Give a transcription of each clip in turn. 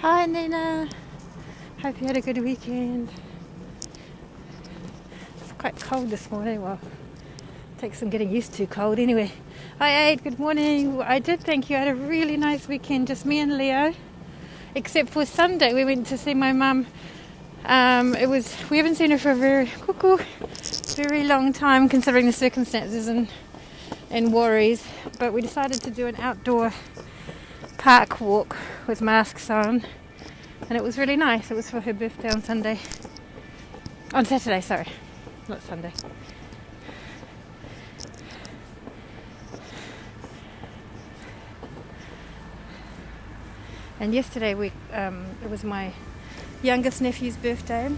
Hi Nina, hope you had a good weekend. It's quite cold this morning, well, it takes some getting used to cold anyway. Hi Aid, good morning. I did thank you, I had a really nice weekend, just me and Leo. Except for Sunday, we went to see my mum. We haven't seen her for a very long time considering the circumstances and worries, but we decided to do an outdoor park walk with masks on, and it was really nice. It was for her birthday on Saturday, sorry, not Sunday. And yesterday it was my youngest nephew's birthday,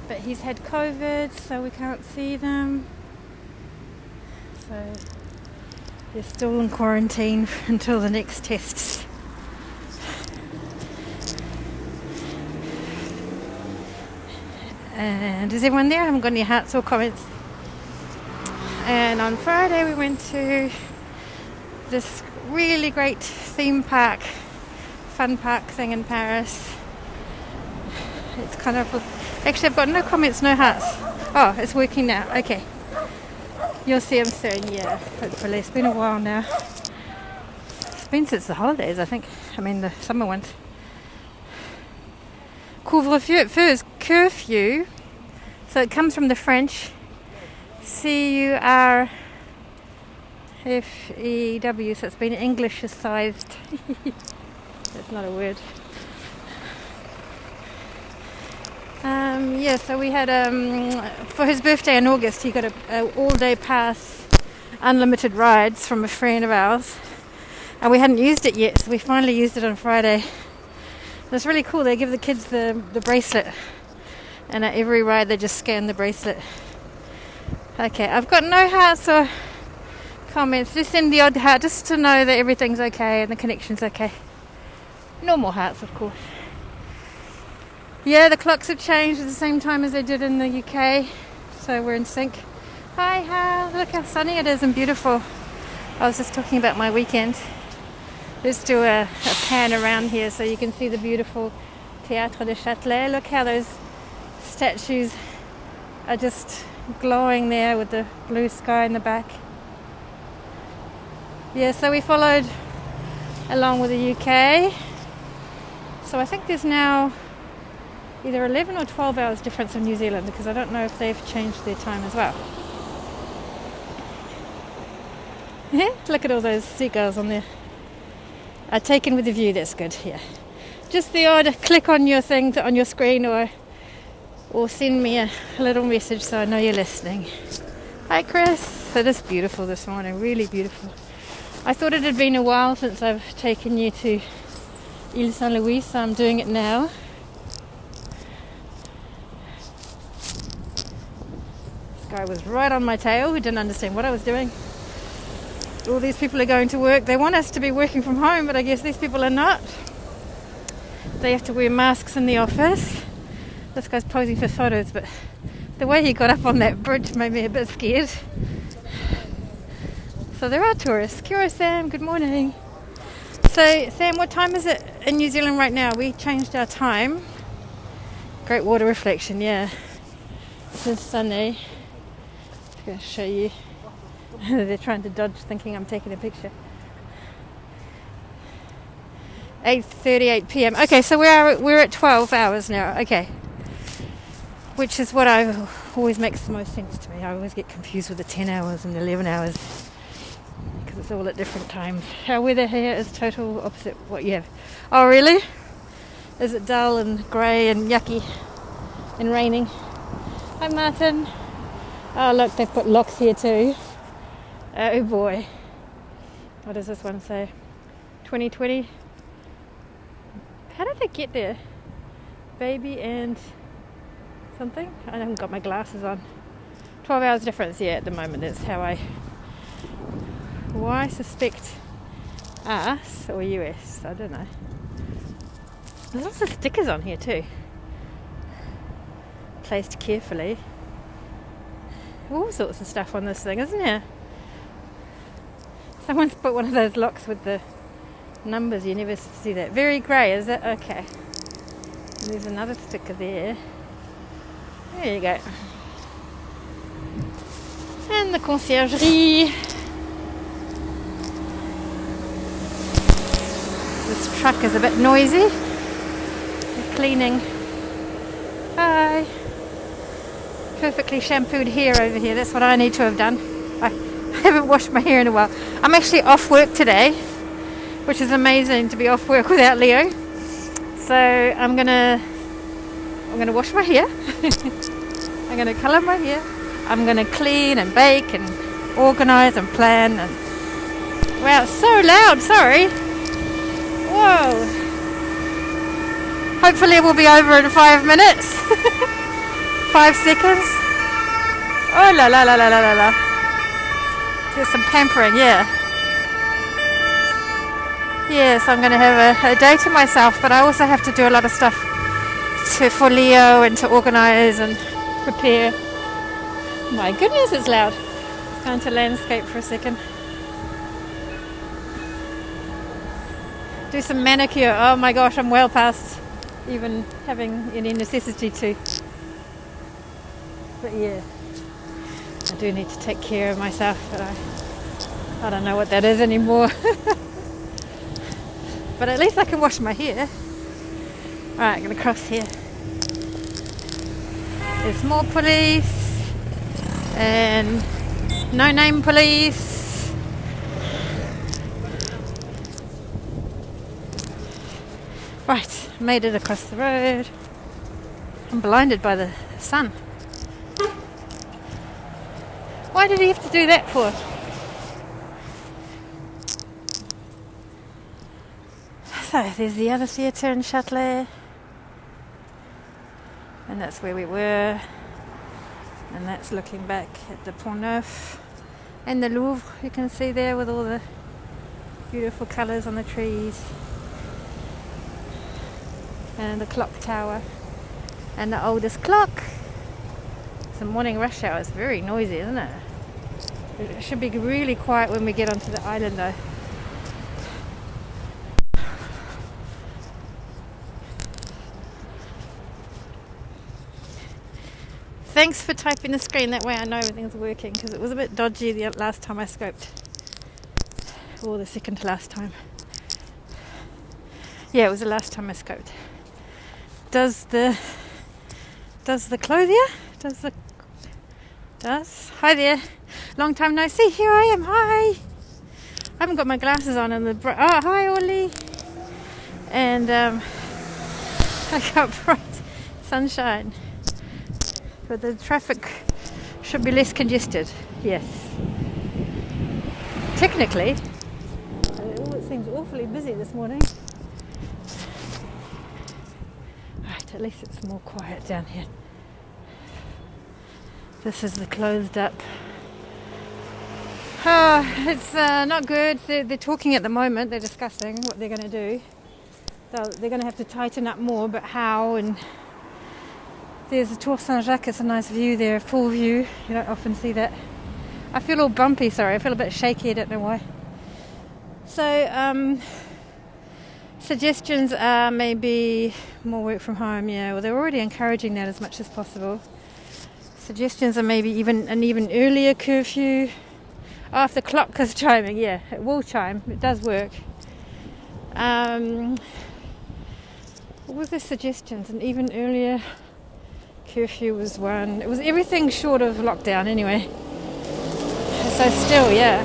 but he's had COVID, so we can't see them. So they're still in quarantine until the next tests. And is everyone there? I haven't got any hearts or comments. And on Friday we went to this really great theme park, fun park thing in Paris. It's kind of... Actually, I've got no comments, no hearts. Oh, it's working now. Okay. You'll see I'm soon, yeah, hopefully. It's been a while now. It's been since the holidays, I think. I mean, the summer ones. Couvre-feu at first, curfew. So it comes from the French. C-U-R-F-E-W, so it's been Englishized. That's not a word. So we had, for his birthday in August, he got a all-day pass, unlimited rides from a friend of ours. And we hadn't used it yet, so we finally used it on Friday. It's really cool. They give the kids the bracelet, and at every ride they just scan the bracelet. Okay, I've got no hearts or comments. Just send the odd heart, just to know that everything's okay and the connection's okay. Normal hearts, of course. Yeah, the clocks have changed at the same time as they did in the UK, so we're in sync. Hi, Hal. Look how sunny it is and beautiful. I was just talking about my weekend. Let's do a pan around here so you can see the beautiful Théâtre de Châtelet. Look how those statues are just glowing there with the blue sky in the back. Yeah, so we followed along with the UK. So I think there's now either 11 or 12 hours difference in New Zealand, because I don't know if they've changed their time as well. Look at all those seagulls on there. I taken with the view, that's good, yeah. Just the odd click on your thing, on your screen, or send me a little message so I know you're listening. Hi Chris, it is beautiful this morning, really beautiful. I thought it had been a while since I've taken you to Ile Saint-Louis, so I'm doing it now. This guy was right on my tail, who didn't understand what I was doing. All these people are going to work. They want us to be working from home, but I guess these people are not. They have to wear masks in the office. This guy's posing for photos, but the way he got up on that bridge made me a bit scared. So there are tourists. Kia ora, Sam. Good morning. So, Sam, what time is it in New Zealand right now? We changed our time. Great water reflection, yeah. It's sunny. I'm going to show you. They're trying to dodge, thinking I'm taking a picture. 8:38 p.m. Okay, so we're at 12 hours now. Okay, which is what always makes the most sense to me. I always get confused with the 10 hours and 11 hours because it's all at different times. Our weather here is total opposite what you have. Oh, really? Is it dull and grey and yucky and raining? Hi, Martin. Oh, look, they've put locks here too. Oh boy. What does this one say? 2020. How did they get there? Baby and something? I haven't got my glasses on. 12 hours difference, yeah, at the moment. That's how I suspect us or US. I don't know. There's lots of stickers on here too. Placed carefully. All sorts of stuff on this thing, isn't there? Someone's put one of those locks with the numbers, you never see that. Very grey, is it? Okay. There's another sticker there. There you go. And the conciergerie. This truck is a bit noisy. They're cleaning. Hi. Perfectly shampooed hair over here. That's what I need to have done. I haven't washed my hair in a while. I'm actually off work today, which is amazing to be off work without Leo. So I'm gonna wash my hair. I'm gonna colour my hair. I'm gonna clean and bake and organise and plan. And wow, it's so loud. Sorry. Whoa. Hopefully it will be over in 5 minutes. 5 seconds. Oh la la la la la la la. There's some pampering, yeah. Yes, I'm going to have a day to myself, but I also have to do a lot of stuff for Leo and to organise and prepare. My goodness, it's loud. Going to landscape for a second. Do some manicure. Oh my gosh, I'm well past even having any necessity to. But yeah, I do need to take care of myself, but I don't know what that is anymore. But at least I can wash my hair. Alright, I'm going to cross here. There's more police and no name police. Right, made it across the road. I'm blinded by the sun. Why did he have to do that for? So there's the other theatre in Châtelet, and that's where we were, and that's looking back at the Pont Neuf and the Louvre, you can see there with all the beautiful colours on the trees, and the clock tower and the oldest clock. The morning rush hour is very noisy, isn't it? It should be really quiet when we get onto the island though. Thanks for typing the screen, that way I know everything's working, because it was a bit dodgy the last time I scoped. Or the second to last time. Yeah, it was the last time I scoped. Does the clothier? Hi there. Long time no see. Here I am. Hi. I haven't got my glasses on and hi Ollie. And I got bright sunshine. But the traffic should be less congested. Yes. Technically, it seems awfully busy this morning. Right, at least it's more quiet down here. This is the closed up. It's not good. They're talking at the moment. They're discussing what they're going to do. They're going to have to tighten up more, but how? And there's the Tour Saint-Jacques. It's a nice view there, full view. You don't often see that. I feel all bumpy, sorry. I feel a bit shaky. I don't know why. So, suggestions are maybe more work from home. Yeah, well, they're already encouraging that as much as possible. Suggestions are maybe an even earlier curfew. Oh, if the clock is chiming, yeah, it will chime. It does work. What were the suggestions? An even earlier curfew was one. It was everything short of lockdown anyway. So still, yeah.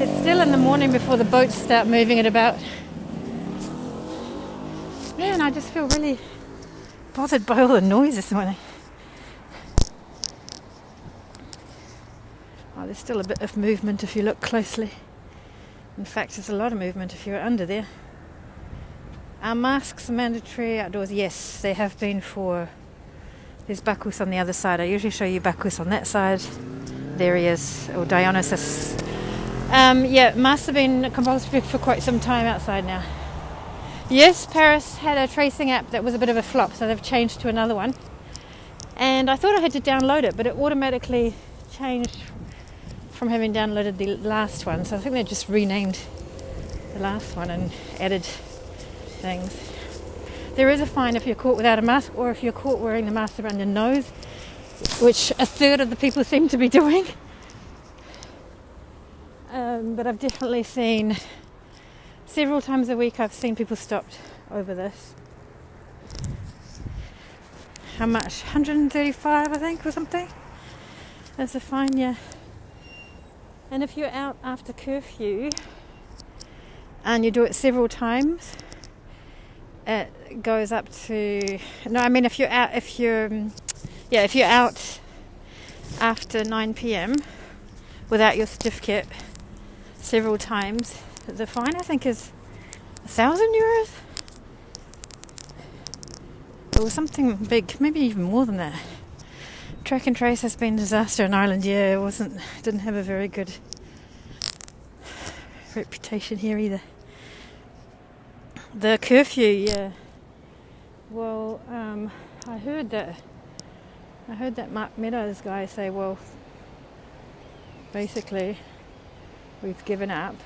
It's still in the morning before the boats start moving it about. Man, I just feel really bothered by all the noise this morning. Oh, there's still a bit of movement if you look closely. In fact, there's a lot of movement if you're under there. Are masks mandatory outdoors? Yes, they have been for... There's Bacchus on the other side. I usually show you Bacchus on that side. There he is, or Dionysus. Yeah, masks have been compulsory for quite some time outside now. Yes, Paris had a tracing app that was a bit of a flop, so they've changed to another one. And I thought I had to download it, but it automatically changed from having downloaded the last one. So I think they just renamed the last one and added things. There is a fine if you're caught without a mask, or if you're caught wearing the mask around your nose, which a third of the people seem to be doing. But I've definitely seen, several times a week, I've seen people stopped over this. How much? 135, I think, or something? That's a fine, yeah. And if you're out after curfew and you do it several times, it goes up to, no, I mean if you're out after 9 p.m. without your certificate several times, the fine I think is €1,000. It was something big, maybe even more than that. Track and trace has been a disaster in Ireland. Yeah, didn't have a very good reputation here either. The curfew, yeah. Well, I heard that Mark Meadows guy say, well, basically, we've given up.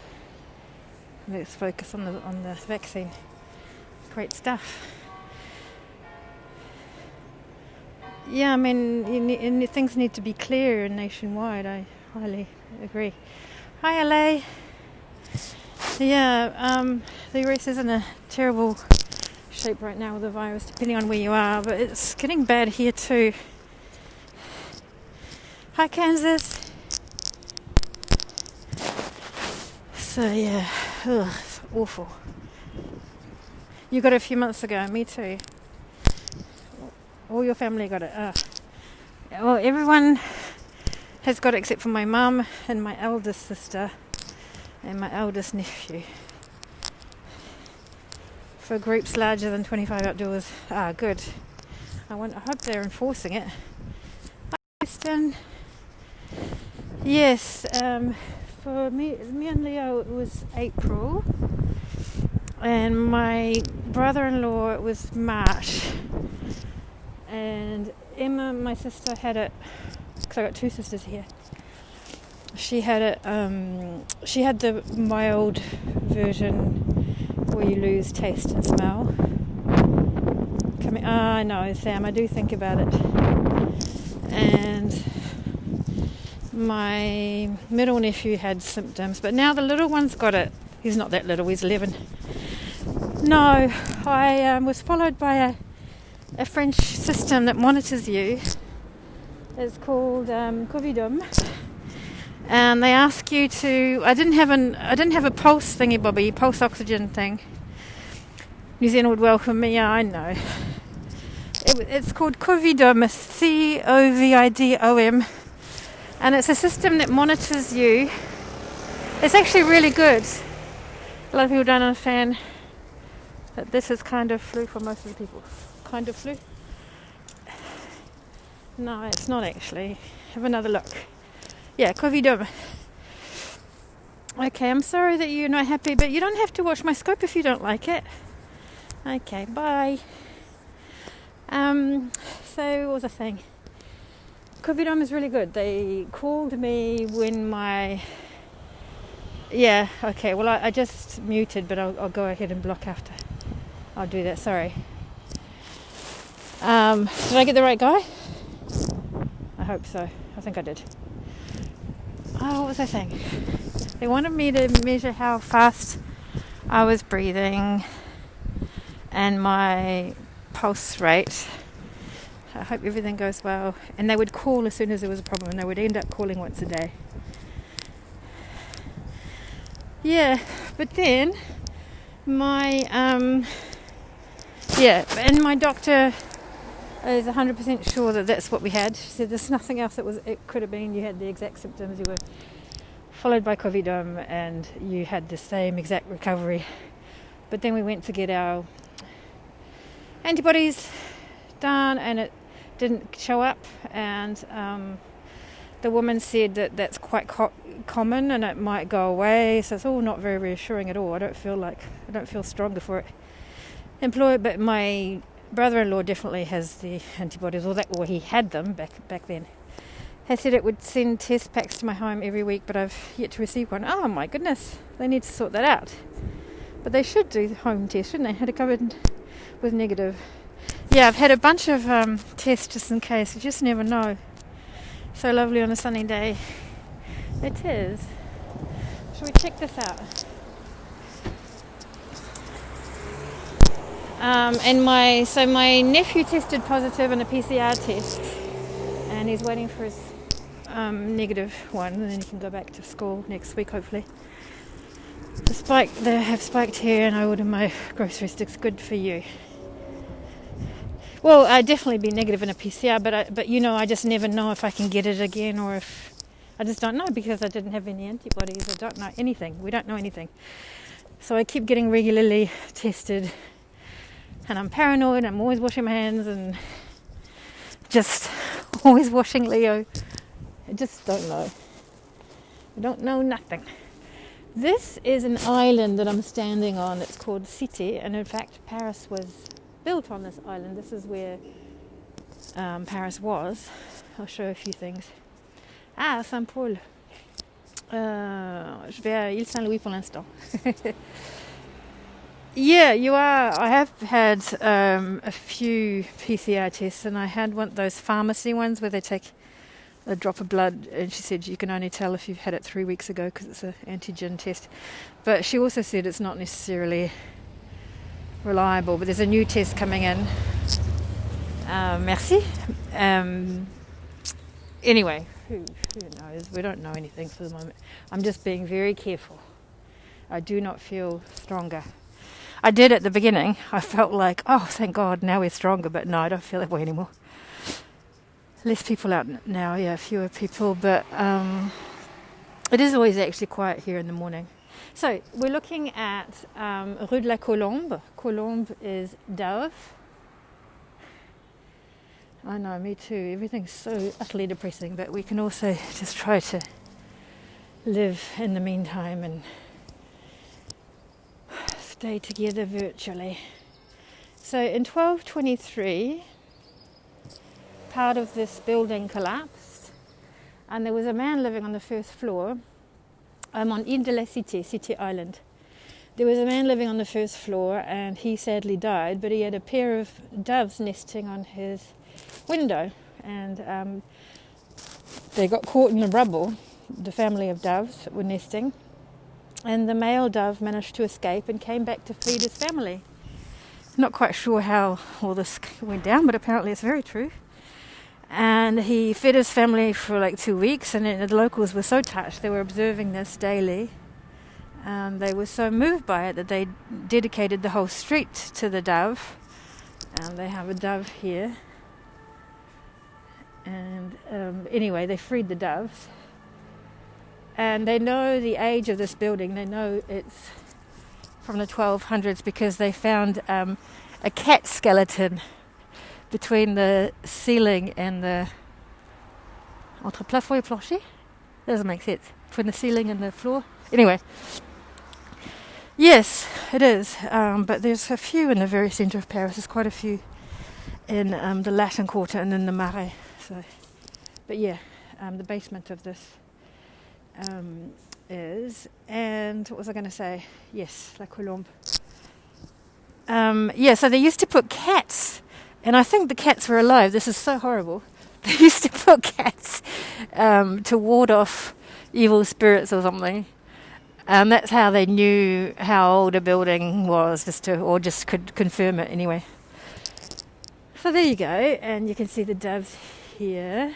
Let's focus on the vaccine. Great stuff. Yeah, I mean, things need to be clear nationwide. I highly agree. Hi, LA. Yeah, the US is in a terrible shape right now with the virus, depending on where you are, but it's getting bad here too. Hi, Kansas. So yeah, it's awful. You got it a few months ago, me too. All your family got it. Well, everyone has got it except for my mum and my eldest sister and my eldest nephew. For groups larger than 25 outdoors. Good. I hope they're enforcing it. Hi, Kristen. Yes, for me and Leo it was April, and my brother-in-law it was March. And Emma, my sister, had it, because I got two sisters here. She had it, she had the mild version where you lose taste and smell. No, Sam, I do think about it. And my middle nephew had symptoms, but now the little one's got it. He's not that little, he's 11. No, I was followed by a French system that monitors you. It's called Covidom, and they ask you to. I didn't have a pulse thingy bobby, pulse oxygen thing. New Zealand would welcome me. Yeah, I know. It's called Covidom, Covidom, and it's a system that monitors you. It's actually really good. A lot of people don't understand that this is kind of flu for most of the people. Kind of flu? No, it's not actually. Have another look. Yeah, Covidom. Okay, I'm sorry that you're not happy, but you don't have to watch my scope if you don't like it. Okay, bye. So what was I saying? Covidom is really good. They called me when my... Yeah, okay, well I just muted, but I'll go ahead and block after. I'll do that, sorry. Did I get the right guy? I hope so. I think I did. What was I saying? They wanted me to measure how fast I was breathing and my pulse rate. I hope everything goes well. And they would call as soon as there was a problem, and they would end up calling once a day. Yeah, but then my and my doctor is 100% sure that that's what we had. She said there's nothing else it could have been. You had the exact symptoms, you were followed by Covidom, and you had the same exact recovery. But then we went to get our antibodies done, and it didn't show up, and the woman said that that's quite common and it might go away, so it's all not very reassuring at all. I don't feel stronger for it. But my brother-in-law definitely has the antibodies, or he had them back then, They said it would send test packs to my home every week, but I've yet to receive one. Oh my goodness, they need to sort that out. But they should do the home test, shouldn't they? Had it covered with negative. Yeah, I've had a bunch of tests just in case. You just never know. So lovely on a sunny day. It is. Shall we check this out? And my nephew tested positive in a PCR test, and he's waiting for his negative one, and then he can go back to school next week, hopefully. They have spiked here, and I order my groceries. It's good for you. Well, I'd definitely be negative in a PCR, but I just never know if I can get it again, or if I just don't know, because I didn't have any antibodies. I don't know anything. We don't know anything. So I keep getting regularly tested, and I'm paranoid. I'm always washing my hands and just always washing Leo. I just don't know. I don't know nothing. This is an island that I'm standing on. It's called Cité, and in fact Paris was built on this island. This is where Paris was. I'll show a few things. Saint-Paul. Je vais à Île Saint-Louis pour l'instant. Yeah, you are. I have had a few PCR tests, and I had one of those pharmacy ones where they take a drop of blood, and she said you can only tell if you've had it 3 weeks ago because it's an antigen test. But she also said it's not necessarily reliable, but there's a new test coming in. Merci. Anyway, who knows? We don't know anything for the moment. I'm just being very careful. I do not feel stronger. I did at the beginning. I felt like, oh, thank God, now we're stronger. But no, I don't feel that way anymore. Less people out now, fewer people. But it is always actually quiet here in the morning. So we're looking at Rue de la Colombe. Colombe is dove. I know, me too. Everything's so utterly depressing. But we can also just try to live in the meantime and stay together virtually. So in 1223, part of this building collapsed, and there was a man living on the first floor. I'm on Île de la Cité, Cité Island. There was a man living on the first floor, and he sadly died, but he had a pair of doves nesting on his window, and they got caught in the rubble, the family of doves that were nesting. And the male dove managed to escape and came back to feed his family. Not quite sure how all this went down, but apparently it's very true. And he fed his family for like 2 weeks, and the locals were so touched. They were observing this daily. And they were so moved by it that they dedicated the whole street to the dove. And they have a dove here. And anyway, they freed the doves. And they know the age of this building. They know it's from the 1200s because they found a cat skeleton between the ceiling and the entre plafond et plancher. Doesn't make sense. Between the ceiling and the floor. Anyway, yes, it is. But there's a few in the very centre of Paris. There's quite a few in the Latin Quarter and in the Marais. So, but yeah, the basement of this is, and what was I going to say? Yes, La Colombe. So they used to put cats, and I think the cats were alive. This is so horrible. They used to put cats to ward off evil spirits or something, and that's how they knew how old a building was, just could confirm it anyway. So there you go, and you can see the doves here.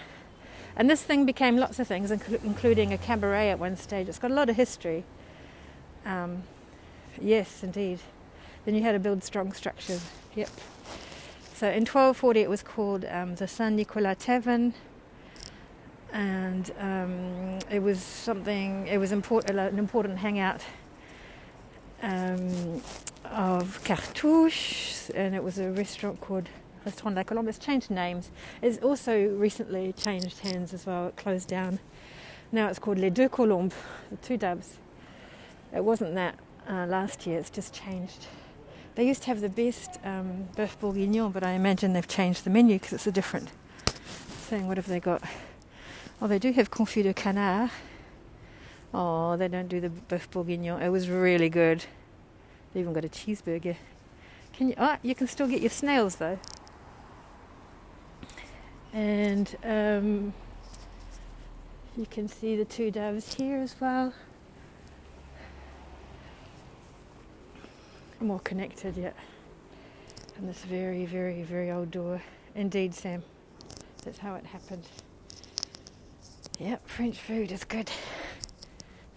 And this thing became lots of things, including a cabaret at one stage. It's got a lot of history. Yes, indeed. Then you had to build strong structures. Yep. So in 1240 it was called the Saint-Nicolas Tavern. And it was an important hangout of Cartouche. And it was a restaurant called Restaurant de la Colombe. It's changed names. It's also recently changed hands as well. It closed down. Now it's called Les Deux Colombes, the two doves. It wasn't that last year. It's just changed. They used to have the best bœuf bourguignon, but I imagine they've changed the menu because it's a different thing. What have they got? Oh, they do have confit de canard. Oh, they don't do the boeuf bourguignon. It was really good. They even got a cheeseburger. You can still get your snails though. And you can see the two doves here as well. More connected yet. And this very, very, very old door. Indeed, Sam. That's how it happened. Yep, French food is good.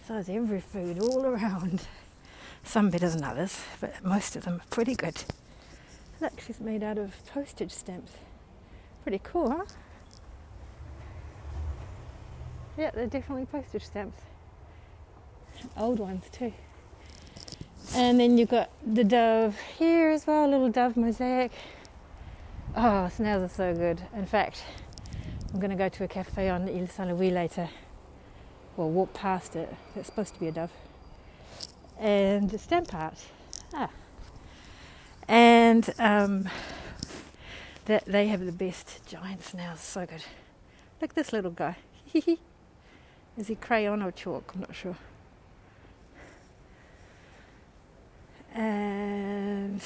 So is every food all around. Some better than others, but most of them are pretty good. Look, she's made out of postage stamps. Pretty cool, huh? Yeah, they're definitely postage stamps. Old ones too. And then you've got the dove here as well, a little dove mosaic. Oh, snails are so good. In fact, I'm going to go to a cafe on Ile Saint-Louis later. Well, walk past it. It's supposed to be a dove. And the stamp art. And they have the best giant snails. So good. Look at this little guy. Is he crayon or chalk? I'm not sure. And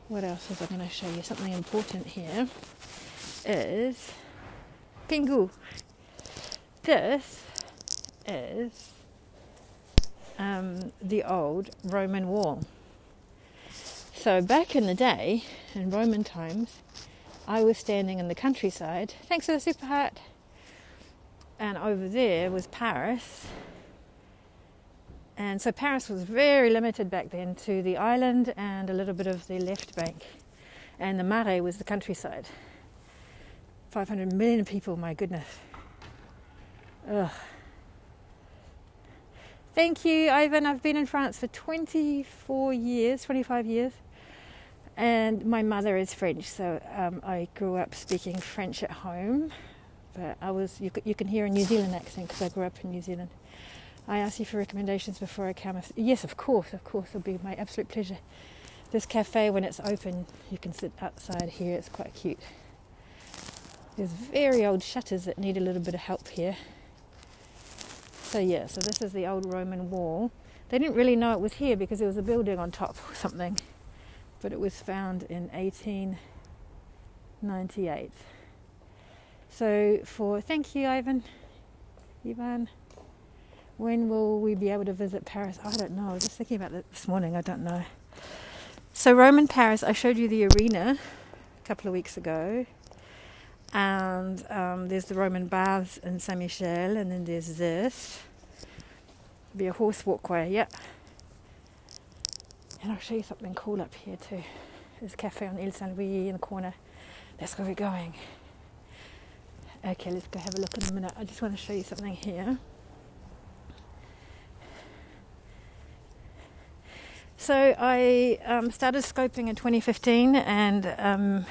what else was I going to show you? Something important here is Pingu. This is the old Roman wall. So back in the day, in Roman times, I was standing in the countryside. Thanks for the super heart. And over there was Paris. And so Paris was very limited back then to the island and a little bit of the left bank. And the Marais was the countryside. 500 million people, my goodness. Ugh. Thank you, Ivan. I've been in France for 25 years. And my mother is French, so I grew up speaking French at home. But you can hear a New Zealand accent because I grew up in New Zealand. I asked you for recommendations before I come. Yes, of course. It'll be my absolute pleasure. This cafe, when it's open, you can sit outside here. It's quite cute. There's very old shutters that need a little bit of help here. So this is the old Roman wall. They didn't really know it was here because there was a building on top or something. But it was found in 1898. So thank you, Ivan. When will we be able to visit Paris? I don't know. I was just thinking about that this morning. I don't know. So Roman Paris, I showed you the arena a couple of weeks ago. And there's the Roman baths in Saint-Michel. And then there's this. There'll be a horse walkway, yeah. And I'll show you something cool up here too. There's a cafe on Ile Saint-Louis in the corner. That's where we're going. Okay, let's go have a look in a minute. I just want to show you something here. So I started scoping in 2015 and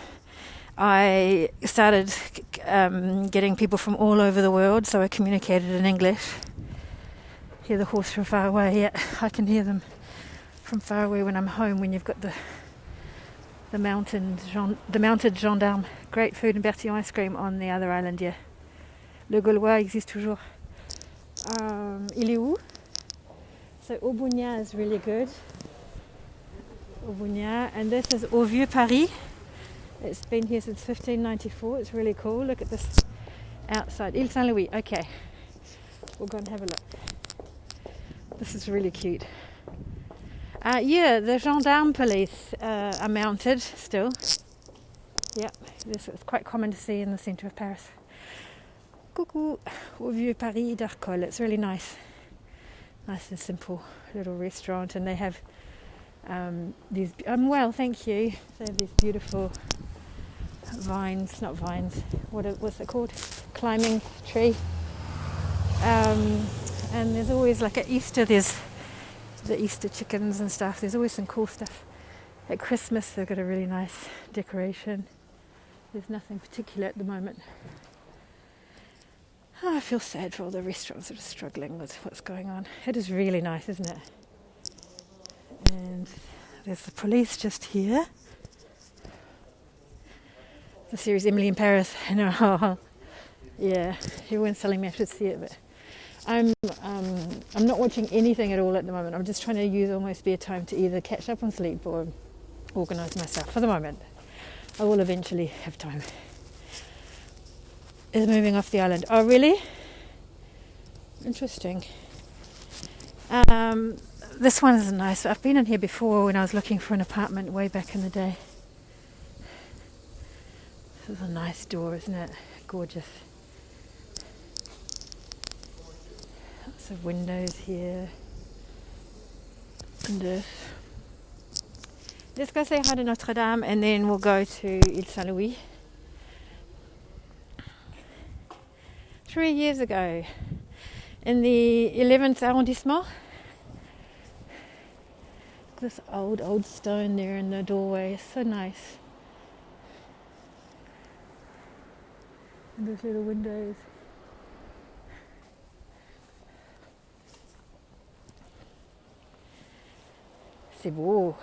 I started getting people from all over the world, so I communicated in English. Hear the horse from far away. Yeah, I can hear them from far away when I'm home, when you've got the mounted gendarme. Great food and Bertillon ice cream on the other island, yeah. Le Gaulois existe toujours. Il est où? So Aubougna is really good. Aubougna, and this is Au Vieux Paris. It's been here since 1594. It's really cool. Look at this outside. Ile Saint-Louis. Okay, we'll go and have a look. This is really cute. The gendarme police are mounted still. Yeah, this is quite common to see in the centre of Paris. Coucou, Au Vieux Paris d'Arcole. It's really nice. Nice and simple little restaurant, and they have these. I'm well, thank you. They have these beautiful vines, not vines. What's it called? Climbing tree. And there's always, like at Easter, there's the Easter chickens and stuff. There's always some cool stuff. At Christmas, they've got a really nice decoration. There's nothing particular at the moment. I feel sad for all the restaurants that are struggling with what's going on. It is really nice, isn't it? And there's the police just here. The series Emily in Paris. I know. Yeah, he went selling matches here, but I'm not watching anything at all at the moment. I'm just trying to use all my spare time to either catch up on sleep or organise myself. For the moment, I will eventually have time. Is moving off the island. Oh, really? Interesting. This one is nice. I've been in here before when I was looking for an apartment way back in the day. This is a nice door, isn't it? Gorgeous. Lots of windows here. And this. Let's go say hi to Notre Dame and then we'll go to Ile Saint-Louis. 3 years ago, in the 11th arrondissement, this old stone there in the doorway is so nice. And those little windows. C'est beau.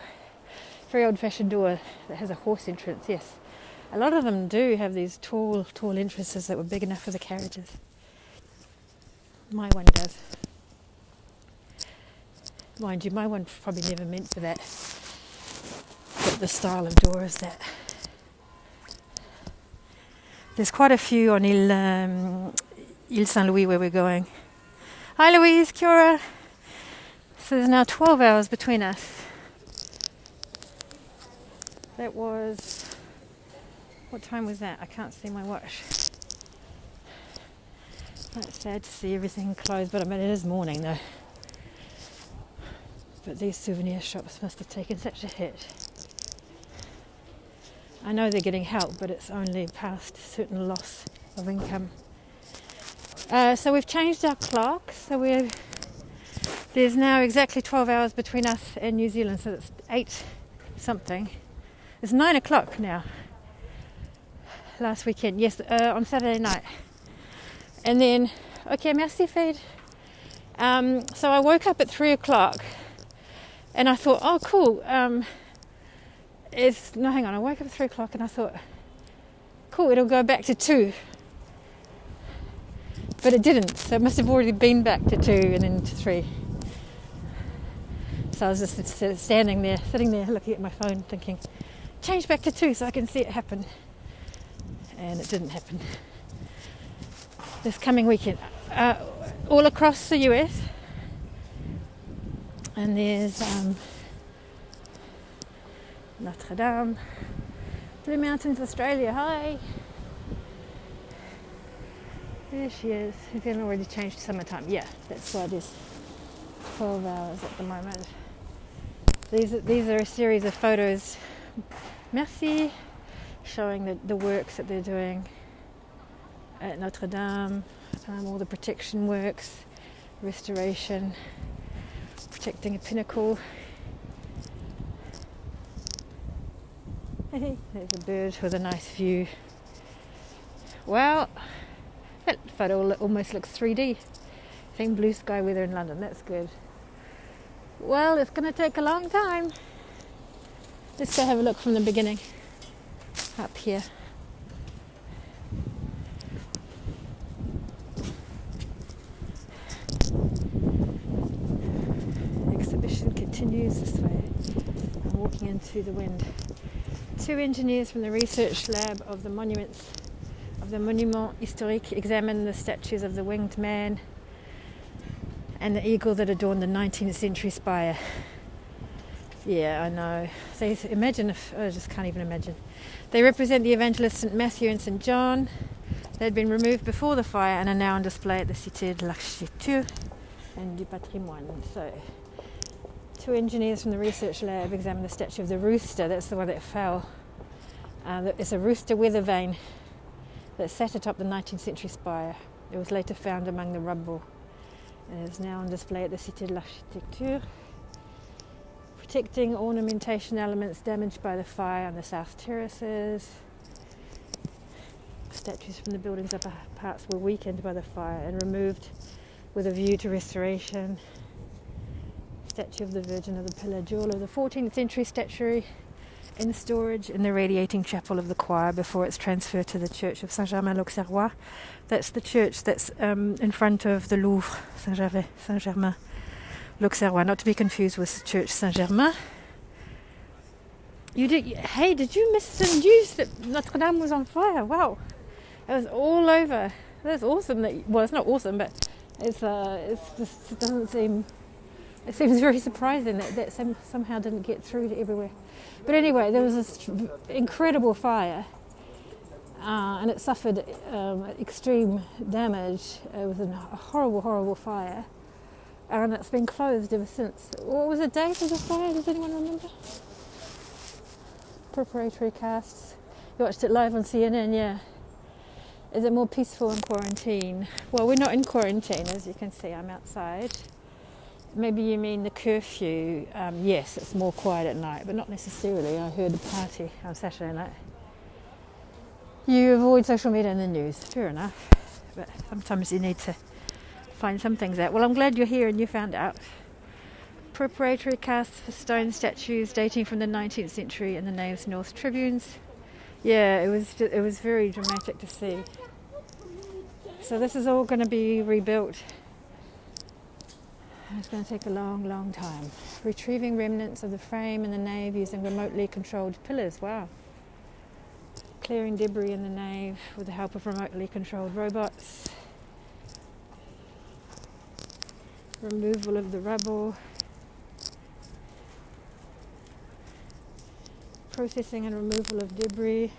Very old-fashioned door that has a horse entrance, yes. A lot of them do have these tall entrances that were big enough for the carriages. My one does. Mind you, my one's probably never meant for that. But the style of door is that. There's quite a few on Ile Saint-Louis where we're going. Hi Louise, kia ora. So there's now 12 hours between us. That was... What time was that? I can't see my watch. That's sad to see everything closed, but I mean it is morning though. But these souvenir shops must have taken such a hit. I know they're getting help, but it's only past a certain loss of income. So we've changed our clock, so there's now exactly 12 hours between us and New Zealand, so it's 8 something. It's 9 o'clock now. Last weekend, yes, on Saturday night. And then, okay, merci Fade. So I woke up at 3 o'clock and I thought, oh cool, hang on, I woke up at 3 o'clock and I thought, cool, it'll go back to 2. But it didn't, so it must have already been back to 2 and then to 3. So I was just sitting there looking at my phone thinking, change back to 2 so I can see it happen. And it didn't happen. This coming weekend, all across the US, and there's Notre Dame, Blue Mountains, Australia. Hi. There she is. If you haven't already changed to summertime, yeah, that's why it is 12 hours at the moment. These are a series of photos. Merci. Showing the works that they're doing at Notre Dame, all the protection works, restoration, protecting a pinnacle. There's a bird with a nice view. Well, that photo almost looks 3D. Same blue sky weather in London, that's good. Well, it's going to take a long time. Let's go have a look from the beginning. Up here. The exhibition continues this way. I'm walking into the wind. 2 engineers from the research lab of the Monument Historique examine the statues of the winged man and the eagle that adorned the 19th century spire. Yeah, I know. I just can't even imagine. They represent the evangelists St. Matthew and St. John. They had been removed before the fire and are now on display at the Cité de l'Architecture and du Patrimoine. So, 2 engineers from the research lab examined the statue of the rooster. That's the one that fell. It's a rooster weather vane that sat atop the 19th century spire. It was later found among the rubble and is now on display at the Cité de l'Architecture, protecting ornamentation elements damaged by the fire on the south terraces. Statues from the building's upper parts were weakened by the fire and removed with a view to restoration. Statue of the Virgin of the Pilar Jewel of the 14th century statuary in storage in the radiating chapel of the choir before it's transferred to the church of Saint-Germain-l'Auxerrois. That's the church that's in front of the Louvre, Saint-Germain-l'Auxerrois, not to be confused with Church Saint-Germain. Hey, did you miss the news that Notre Dame was on fire? Wow, it was all over. That's awesome. It's not awesome, but it's just, it doesn't seem. It seems very surprising that somehow didn't get through to everywhere. But anyway, there was this incredible fire, and it suffered extreme damage. It was a horrible, horrible fire, and it's been closed ever since. What was the date of the fire? Does anyone remember? Preparatory casts. You watched it live on CNN, yeah. Is it more peaceful in quarantine? Well, we're not in quarantine, as you can see. I'm outside. Maybe you mean the curfew. Yes, it's more quiet at night, but not necessarily. I heard a party on Saturday night. You avoid social media and the news, fair enough. But sometimes you need to find some things out. Well, I'm glad you're here and you found out. Preparatory casts for stone statues dating from the 19th century in the nave's north tribunes. Yeah, it was very dramatic to see. So this is all going to be rebuilt. It's going to take a long, long time. Retrieving remnants of the frame in the nave using remotely controlled pillars. Wow. Clearing debris in the nave with the help of remotely controlled robots. Removal of the rubble. Processing and removal of debris.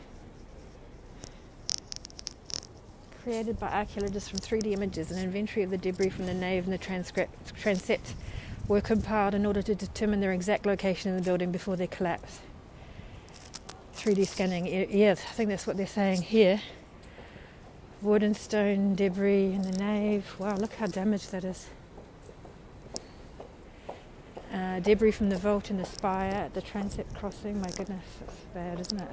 Created by archaeologists from 3D images, an inventory of the debris from the nave and the transept were compiled in order to determine their exact location in the building before their collapse. 3D scanning, yes, I think that's what they're saying here. Wood and stone debris in the nave. Wow, look how damaged that is. Debris from the vault in the spire at the transept crossing. My goodness, that's bad, isn't it?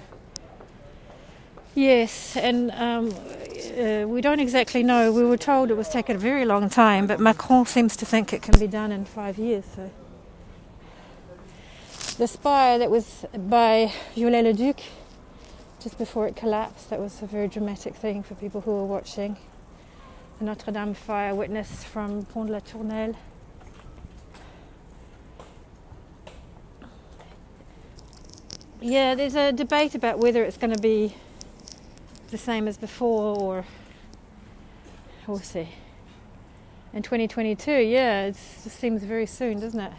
Yes, and we don't exactly know. We were told it was taking a very long time, but Macron seems to think it can be done in 5 years. So. The spire that was by Viollet-le-Duc, just before it collapsed, that was a very dramatic thing for people who were watching. The Notre Dame fire witnessed from Pont de la Tournelle. Yeah, there's a debate about whether it's going to be the same as before, or we'll see. In 2022, yeah, it just seems very soon, doesn't it?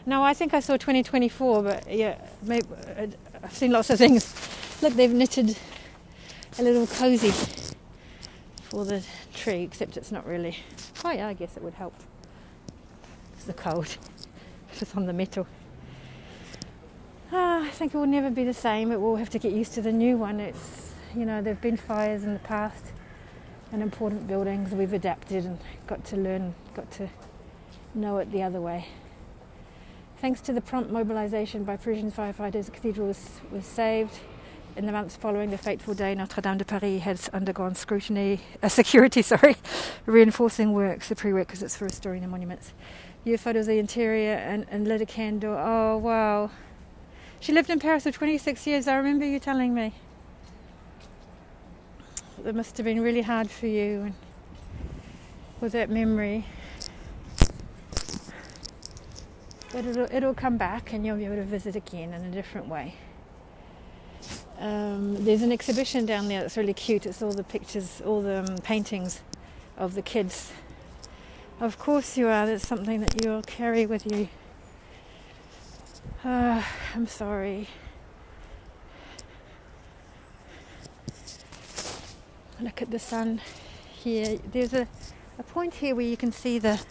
No, I think I saw 2024, but yeah, maybe, I've seen lots of things. Look, they've knitted a little cozy for the tree, except it's not really. Oh yeah, I guess it would help. It's the cold. If it's on the metal. I think it will never be the same. It will have to get used to the new one. It's, you know, there have been fires in the past in important buildings. We've adapted and got to learn, got to know it the other way. Thanks to the prompt mobilisation by Parisian firefighters, the cathedral was saved. In the months following the fateful day, Notre Dame de Paris has undergone security, reinforcing works, the prerequisites for restoring the monuments. New photos of the interior and lit a candle. Oh, wow. She lived in Paris for 26 years, I remember you telling me. It must have been really hard for you and with that memory. But it'll come back and you'll be able to visit again in a different way. There's an exhibition down there that's really cute. It's all the pictures, all the paintings of the kids. Of course you are. That's something that you'll carry with you. I'm sorry. Look at the sun here. There's a point here where you can see the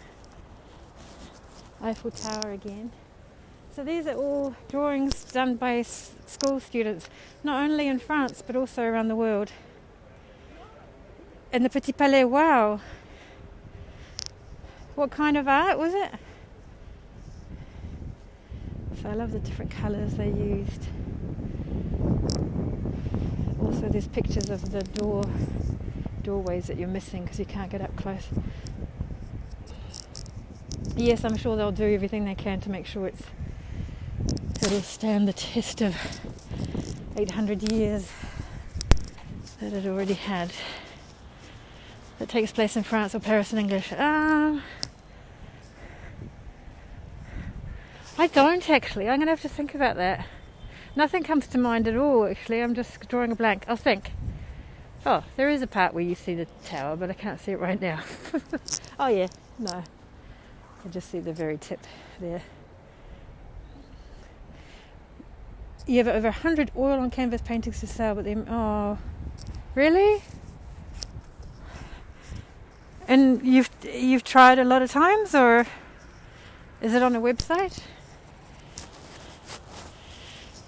Eiffel Tower again. So these are all drawings done by school students, not only in France but also around the world. And the Petit Palais, wow. What kind of art was it? So I love the different colours they used. Also there's pictures of the doorways that you're missing because you can't get up close. Yes, I'm sure they'll do everything they can to make sure it'll stand the test of 800 years that it already had. That takes place in France or Paris in English. I don't actually. I'm going to have to think about that. Nothing comes to mind at all, actually. I'm just drawing a blank. I'll think. Oh, there is a part where you see the tower, but I can't see it right now. Oh, yeah. No. I just see the very tip there. You have over 100 oil on canvas paintings to sell, but oh, really? And you've tried a lot of times, or is it on a website?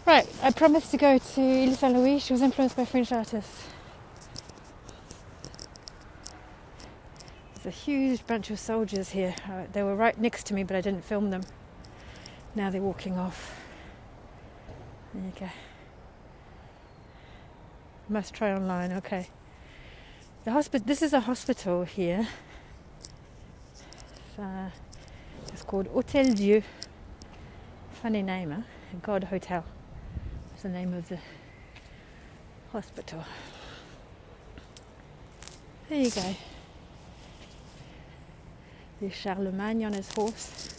Right, I promised to go to Ile Saint-Louis. She was influenced by French artists. There's a huge bunch of soldiers here. They were right next to me, but I didn't film them. Now they're walking off. There you go. Must try online, okay. This is a hospital here. It's called Hôtel Dieu. Funny name, huh? God Hotel. That's the name of the hospital. There you go. There's Charlemagne on his horse.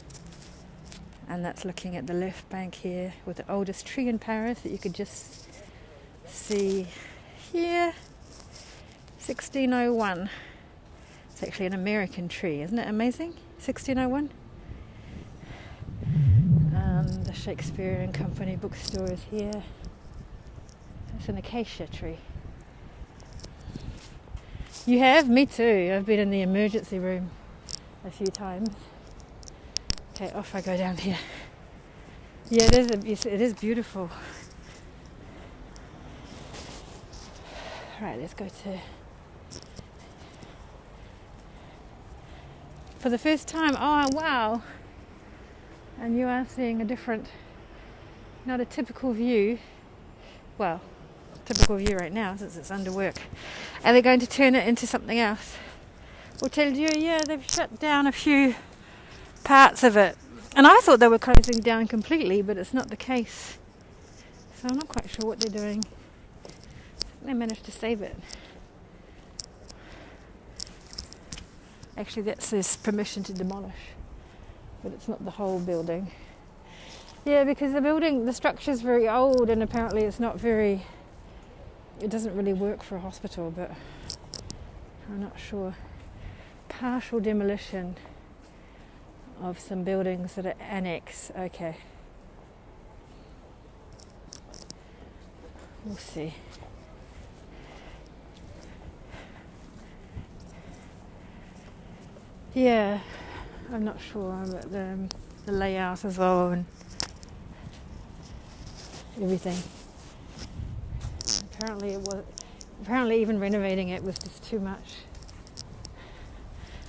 And that's looking at the left bank here with the oldest tree in Paris that you could just see here. 1601. It's actually an American tree, isn't it amazing? 1601. The Shakespeare & Company bookstore is here. It's an acacia tree. You have? Me too. I've been in the emergency room a few times. Okay, off I go down here. Yeah, it is beautiful. Right, let's go to... For the first time, oh wow! And you are seeing a different, not a typical view. Well, typical view right now since it's under work. Are they going to turn it into something else? Hôtel Dieu, yeah, they've shut down a few parts of it. And I thought they were closing down completely, but it's not the case. So I'm not quite sure what they're doing. They managed to save it. Actually, that says permission to demolish, but it's not the whole building. Yeah, because the structure's very old, and apparently it doesn't really work for a hospital, but I'm not sure. Partial demolition of some buildings that are annex. Okay. We'll see. Yeah, I'm not sure about the layout as well and everything. Apparently even renovating it was just too much.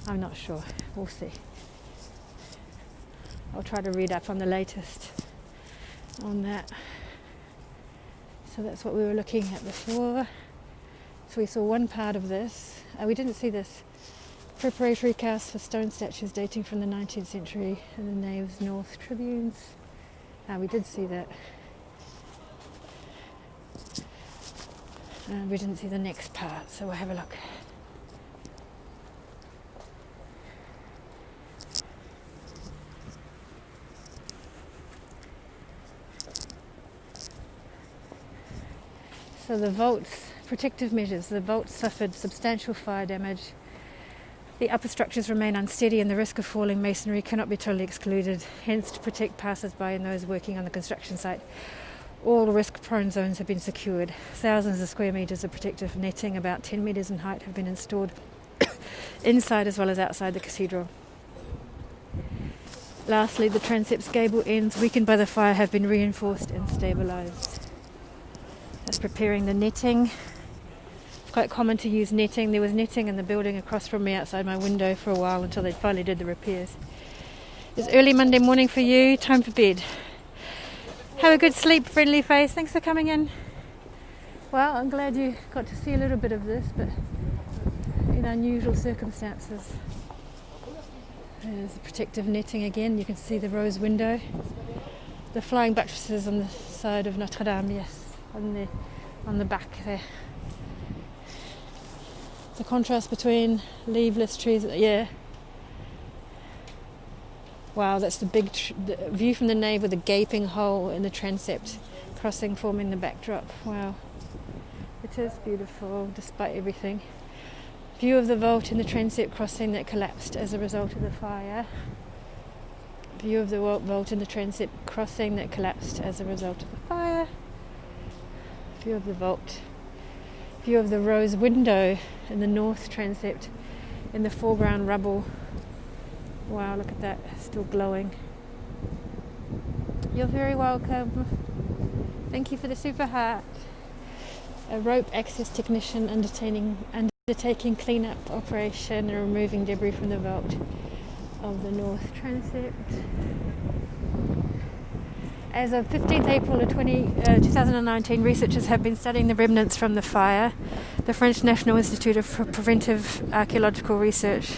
I'm not sure. We'll see. I'll try to read up on the latest on that. So that's what we were looking at before. So we saw one part of this. We didn't see this preparatory cast for stone statues dating from the 19th century in the Naves North Tribunes. We did see that. And we didn't see the next part, so we'll have a look. So the vaults, protective measures, the vaults suffered substantial fire damage. The upper structures remain unsteady and the risk of falling masonry cannot be totally excluded. Hence, to protect passers-by and those working on the construction site, all risk-prone zones have been secured. Thousands of square metres of protective netting, about 10 metres in height, have been installed inside as well as outside the cathedral. Lastly, the transept's gable ends, weakened by the fire, have been reinforced and stabilised. That's preparing the netting. It's quite common to use netting. There was netting in the building across from me outside my window for a while until they finally did the repairs. It's early Monday morning for you, time for bed. Have a good sleep, friendly face. Thanks for coming in. Well, I'm glad you got to see a little bit of this, but in unusual circumstances. There's the protective netting again. You can see the rose window. The flying buttresses on the side of Notre Dame, yes. on the back there. The contrast between leafless trees, yeah. Wow, that's the big the view from the nave with a gaping hole in the transept crossing forming the backdrop. Wow, it is beautiful despite everything. View of the vault in the transept crossing that collapsed as a result of the fire. View of the vault in the transept crossing that collapsed as a result of the fire. View of the vault. View of the rose window in the north transept in the foreground rubble. Wow, look at that, still glowing. You're very welcome. Thank you for the super heart. A rope access technician undertaking clean-up operation and removing debris from the vault of the north transept. As of 15th April of 2019, researchers have been studying the remnants from the fire. The French National Institute of Preventive Archaeological Research,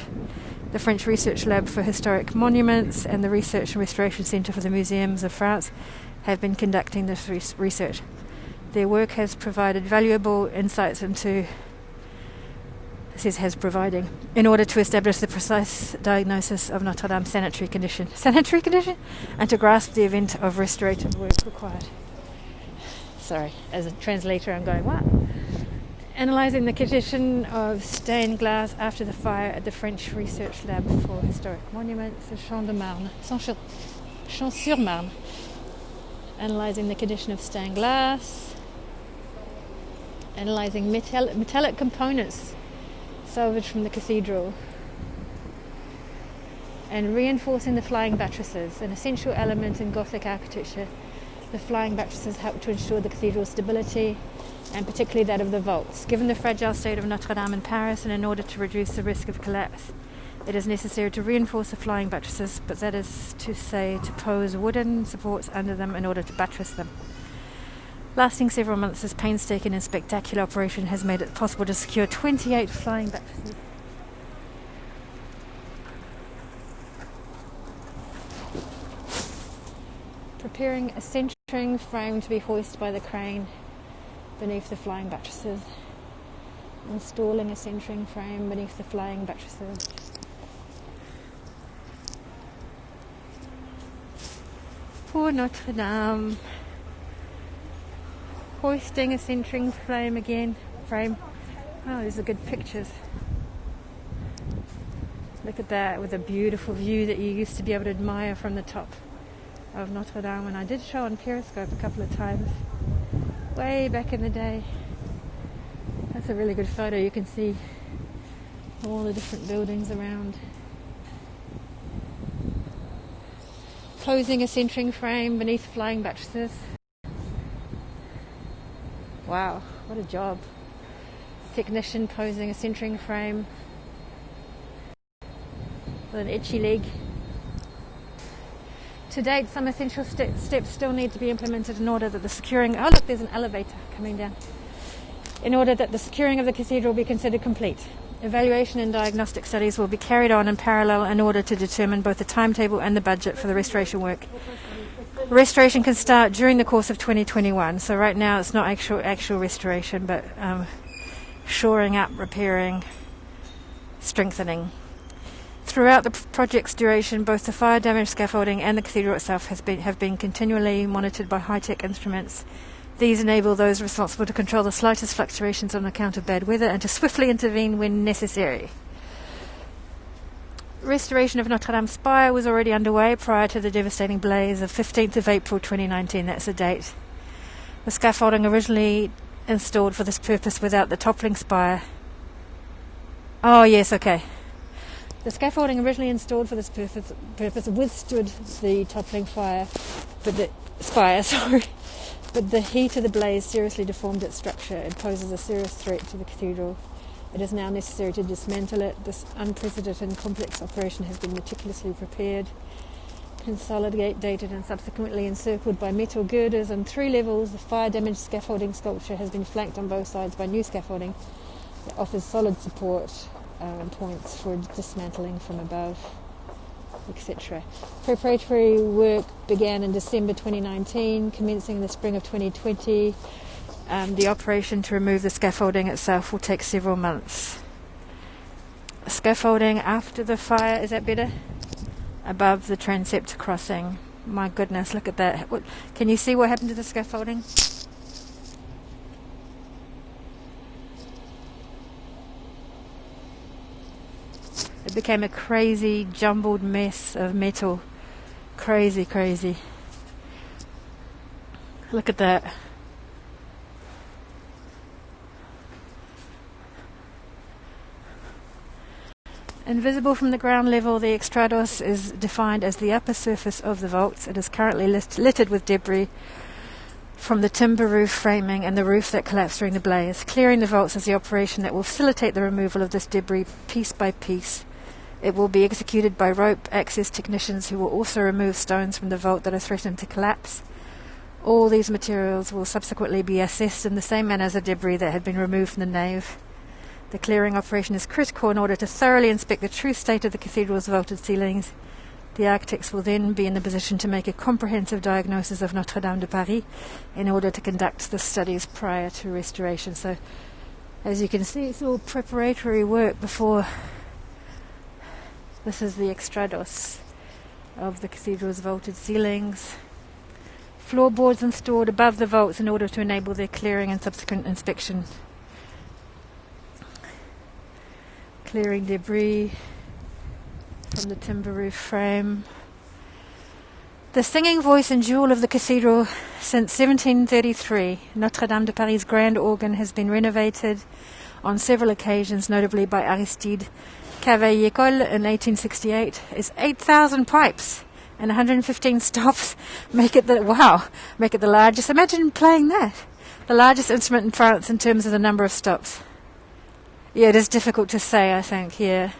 the French Research Lab for Historic Monuments, and the Research and Restoration Centre for the Museums of France have been conducting this research. Their work has provided valuable insights into in order to establish the precise diagnosis of Notre Dame's sanitary condition, and to grasp the event of restorative work required. Sorry, as a translator I'm going, what? Analysing the condition of stained glass after the fire at the French Research Lab for Historic Monuments at Champs-sur-Marne. Analysing the condition of stained glass. Analysing metallic components salvaged from the cathedral, and reinforcing the flying buttresses, an essential element in Gothic architecture. The flying buttresses help to ensure the cathedral's stability, and particularly that of the vaults. Given the fragile state of Notre Dame in Paris, and in order to reduce the risk of collapse, it is necessary to reinforce the flying buttresses, but that is to say to pose wooden supports under them in order to buttress them. Lasting several months, this painstaking and spectacular operation has made it possible to secure 28 flying buttresses. Preparing a centering frame to be hoisted by the crane beneath the flying buttresses. Installing a centering frame beneath the flying buttresses. Pour Notre Dame. Hoisting a centering frame. Oh, these are good pictures. Look at that, with a beautiful view that you used to be able to admire from the top of Notre Dame. And I did show on Periscope a couple of times, way back in the day. That's a really good photo. You can see all the different buildings around. Closing a centering frame beneath flying buttresses. Wow, what a job. Technician posing a centering frame with an itchy leg. To date, some essential steps still need to be implemented in order that the securing... Oh look, there's an elevator coming down. In order that the securing of the cathedral be considered complete. Evaluation and diagnostic studies will be carried on in parallel in order to determine both the timetable and the budget for the restoration work. Restoration can start during the course of 2021. So right now it's not actual restoration, but shoring up, repairing, strengthening. Throughout the project's duration, both the fire damaged scaffolding and the cathedral itself have been continually monitored by high-tech instruments. These enable those responsible to control the slightest fluctuations on account of bad weather and to swiftly intervene when necessary. Restoration of Notre Dame spire was already underway prior to the devastating blaze of 15th of April 2019. That's the date. The scaffolding originally installed for this purpose without the toppling spire. Oh yes, okay. The scaffolding originally installed for this purpose withstood the toppling spire, but the heat of the blaze seriously deformed its structure. It poses a serious threat to the cathedral. It is now necessary to dismantle it. This unprecedented and complex operation has been meticulously prepared, consolidated and subsequently encircled by metal girders on 3 levels. The fire-damaged scaffolding sculpture has been flanked on both sides by new scaffolding that offers solid support points for dismantling from above, etc. Preparatory work began in December 2019, commencing in the spring of 2020. The operation to remove the scaffolding itself will take several months. Scaffolding after the fire, is that better? Above the transept crossing. My goodness, look at that. Can you see what happened to the scaffolding? It became a crazy, jumbled mess of metal. Crazy, crazy. Look at that. Invisible from the ground level, the extrados is defined as the upper surface of the vaults. It is currently littered with debris from the timber roof framing and the roof that collapsed during the blaze. Clearing the vaults is the operation that will facilitate the removal of this debris piece by piece. It will be executed by rope access technicians who will also remove stones from the vault that are threatened to collapse. All these materials will subsequently be assessed in the same manner as the debris that had been removed from the nave. The clearing operation is critical in order to thoroughly inspect the true state of the cathedral's vaulted ceilings. The architects will then be in the position to make a comprehensive diagnosis of Notre Dame de Paris in order to conduct the studies prior to restoration. So, as you can see, it's all preparatory work before. This is the extrados of the cathedral's vaulted ceilings. Floorboards installed above the vaults in order to enable their clearing and subsequent inspection. Clearing debris from the timber roof frame. The singing voice and jewel of the cathedral since 1733, Notre Dame de Paris' grand organ has been renovated on several occasions, notably by Aristide Cavaillé-Coll in 1868. It's 8,000 pipes and 115 stops make it the largest. Imagine playing that. The largest instrument in France in terms of the number of stops. Yeah, it is difficult to say, I think, yeah.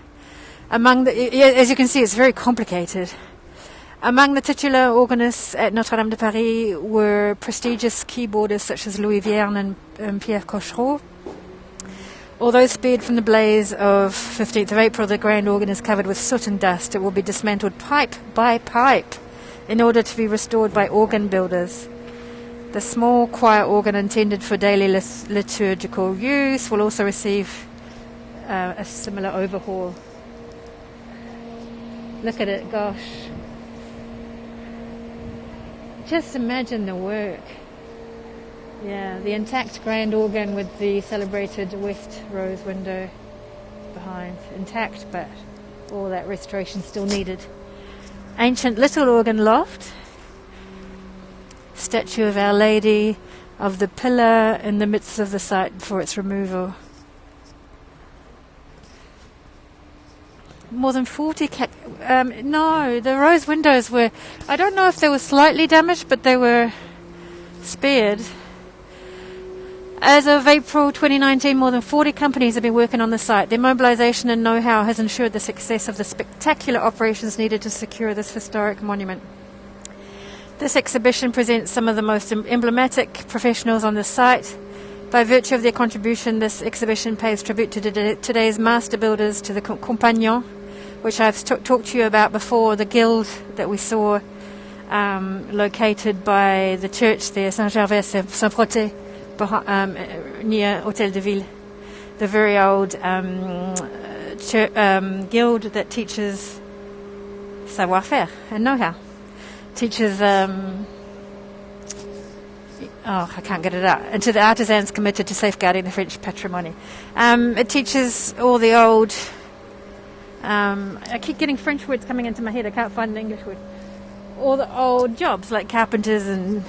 As you can see, it's very complicated. Among the titular organists at Notre Dame de Paris were prestigious keyboardists such as Louis Vierne and Pierre Cochereau. Although spared from the blaze of 15th of April, the grand organ is covered with soot and dust. It will be dismantled pipe by pipe in order to be restored by organ builders. The small choir organ intended for daily liturgical use will also receive a similar overhaul. Look at it, gosh. Just imagine the work. Yeah, the intact grand organ with the celebrated west rose window behind. Intact, but all that restoration still needed. Ancient little organ loft. Statue of Our Lady of the Pillar in the midst of the site before its removal. More than 40 no, the rose windows were, I don't know if they were slightly damaged, but they were spared. As of April 2019, more than 40 companies have been working on the site. Their mobilisation and know-how has ensured the success of the spectacular operations needed to secure this historic monument. This exhibition presents some of the most emblematic professionals on the site. By virtue of their contribution, this exhibition pays tribute to today's master builders, to the Compagnons, which I've talked to you about before, the guild that we saw located by the church there, Saint-Gervais-Saint-Protais, near Hôtel de Ville. The very old guild that teaches savoir-faire and know-how. Teaches... I can't get it out. And to the artisans committed to safeguarding the French patrimony. It teaches all the old... I keep getting French words coming into my head. I can't find an English word. All the old jobs, like carpenters, and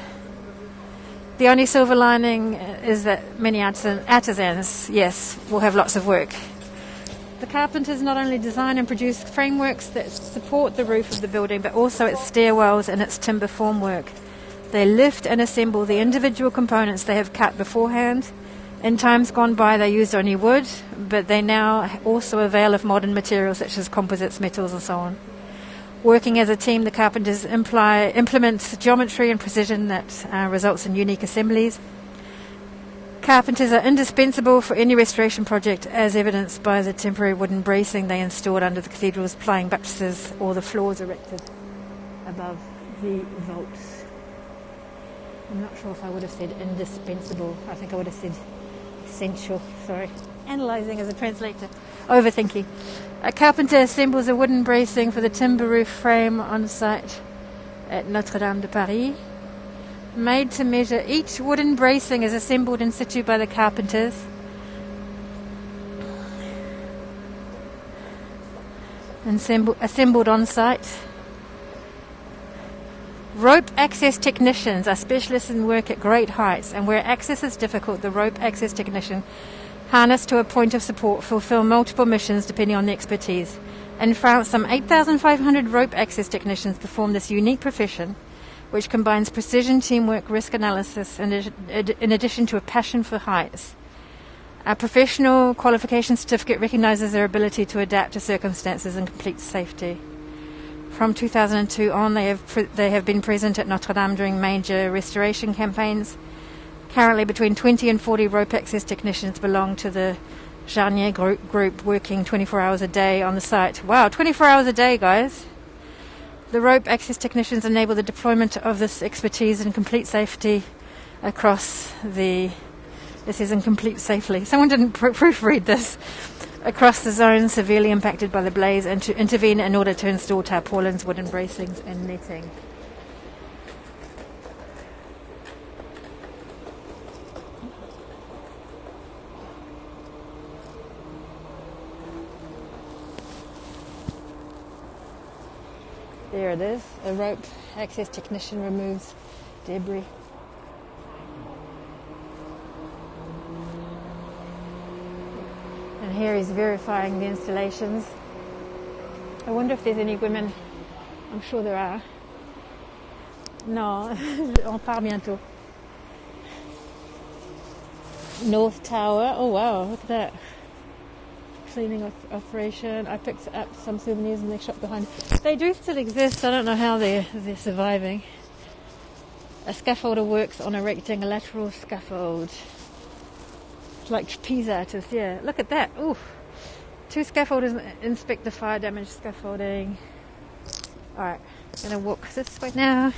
the only silver lining is that many artisans, yes, will have lots of work. The carpenters not only design and produce frameworks that support the roof of the building, but also its stairwells and its timber formwork. They lift and assemble the individual components they have cut beforehand. In times gone by, they used only wood, but they now also avail of modern materials such as composites, metals, and so on. Working as a team, the carpenters implement geometry and precision that results in unique assemblies. Carpenters are indispensable for any restoration project, as evidenced by the temporary wooden bracing they installed under the cathedral's flying buttresses or the floors erected above the vaults. I'm not sure if I would have said indispensable. I think I would have said essential. Sorry. Analysing as a translator. Overthinking. A carpenter assembles a wooden bracing for the timber roof frame on site at Notre Dame de Paris. Made to measure, each wooden bracing is assembled in situ by the carpenters. Assembled on site. Rope access technicians are specialists in work at great heights, and where access is difficult, the rope access technician, harnessed to a point of support, fulfill multiple missions depending on the expertise. In France, some 8,500 rope access technicians perform this unique profession, which combines precision, teamwork, risk analysis, and in addition to a passion for heights. A professional qualification certificate recognizes their ability to adapt to circumstances and complete safety. From 2002 on, they have been present at Notre Dame during major restoration campaigns. Currently, between 20 and 40 rope access technicians belong to the Jarnier group, working 24 hours a day on the site. Wow, 24 hours a day, guys! The rope access technicians enable the deployment of this expertise in complete safety across the... This is in complete safely. Someone didn't proofread this. Across the zone severely impacted by the blaze, and to intervene in order to install tarpaulins, wooden bracings and netting. There it is. A rope access technician removes debris. And here he's verifying the installations. I wonder if there's any women. I'm sure there are. No, on part bientôt. North Tower. Oh wow, look at that. Cleaning operation. I picked up some souvenirs in the shop behind. They do still exist. I don't know how they're surviving. A scaffolder works on erecting a lateral scaffold. Like trapeze artists, yeah. Look at that. Ooh. 2 scaffolders inspect the fire damaged scaffolding. Alright, I'm going to walk this way now.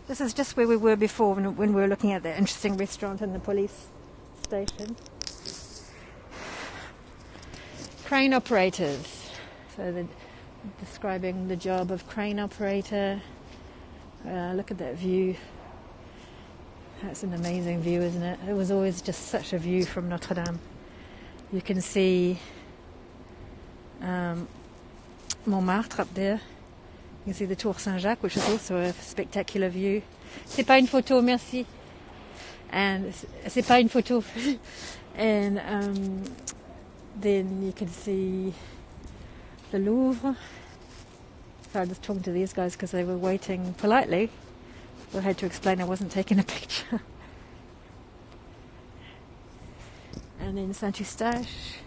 This is just where we were before when we were looking at that interesting restaurant and the police station. Crane operators. So they're describing the job of crane operator. Look at that view. That's an amazing view, isn't it? It was always just such a view from Notre Dame. You can see Montmartre up there. You can see the Tour Saint-Jacques, which is also a spectacular view. C'est pas une photo, merci. And c'est pas une photo. And then you can see the Louvre. So I was talking to these guys because they were waiting politely. I had to explain I wasn't taking a picture. And then Saint-Eustache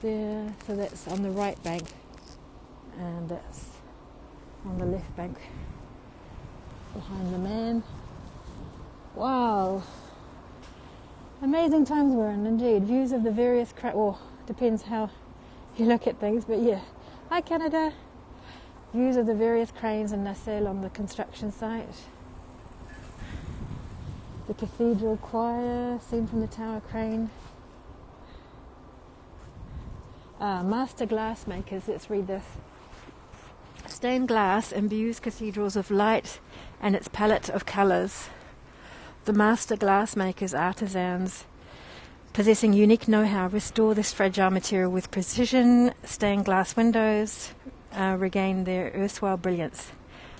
there, so that's on the right bank, and that's on the left bank behind the man. Wow, amazing times we're in, indeed. Views of the various depends how you look at things, but yeah. Hi Canada. Views of the various cranes and nacelles on the construction site. The cathedral choir seen from the tower crane. Master glass makers, let's read this. Stained glass imbues cathedrals with light and its palette of colours. The master glass makers, artisans, possessing unique know-how, restore this fragile material with precision. Stained glass windows regain their erstwhile brilliance.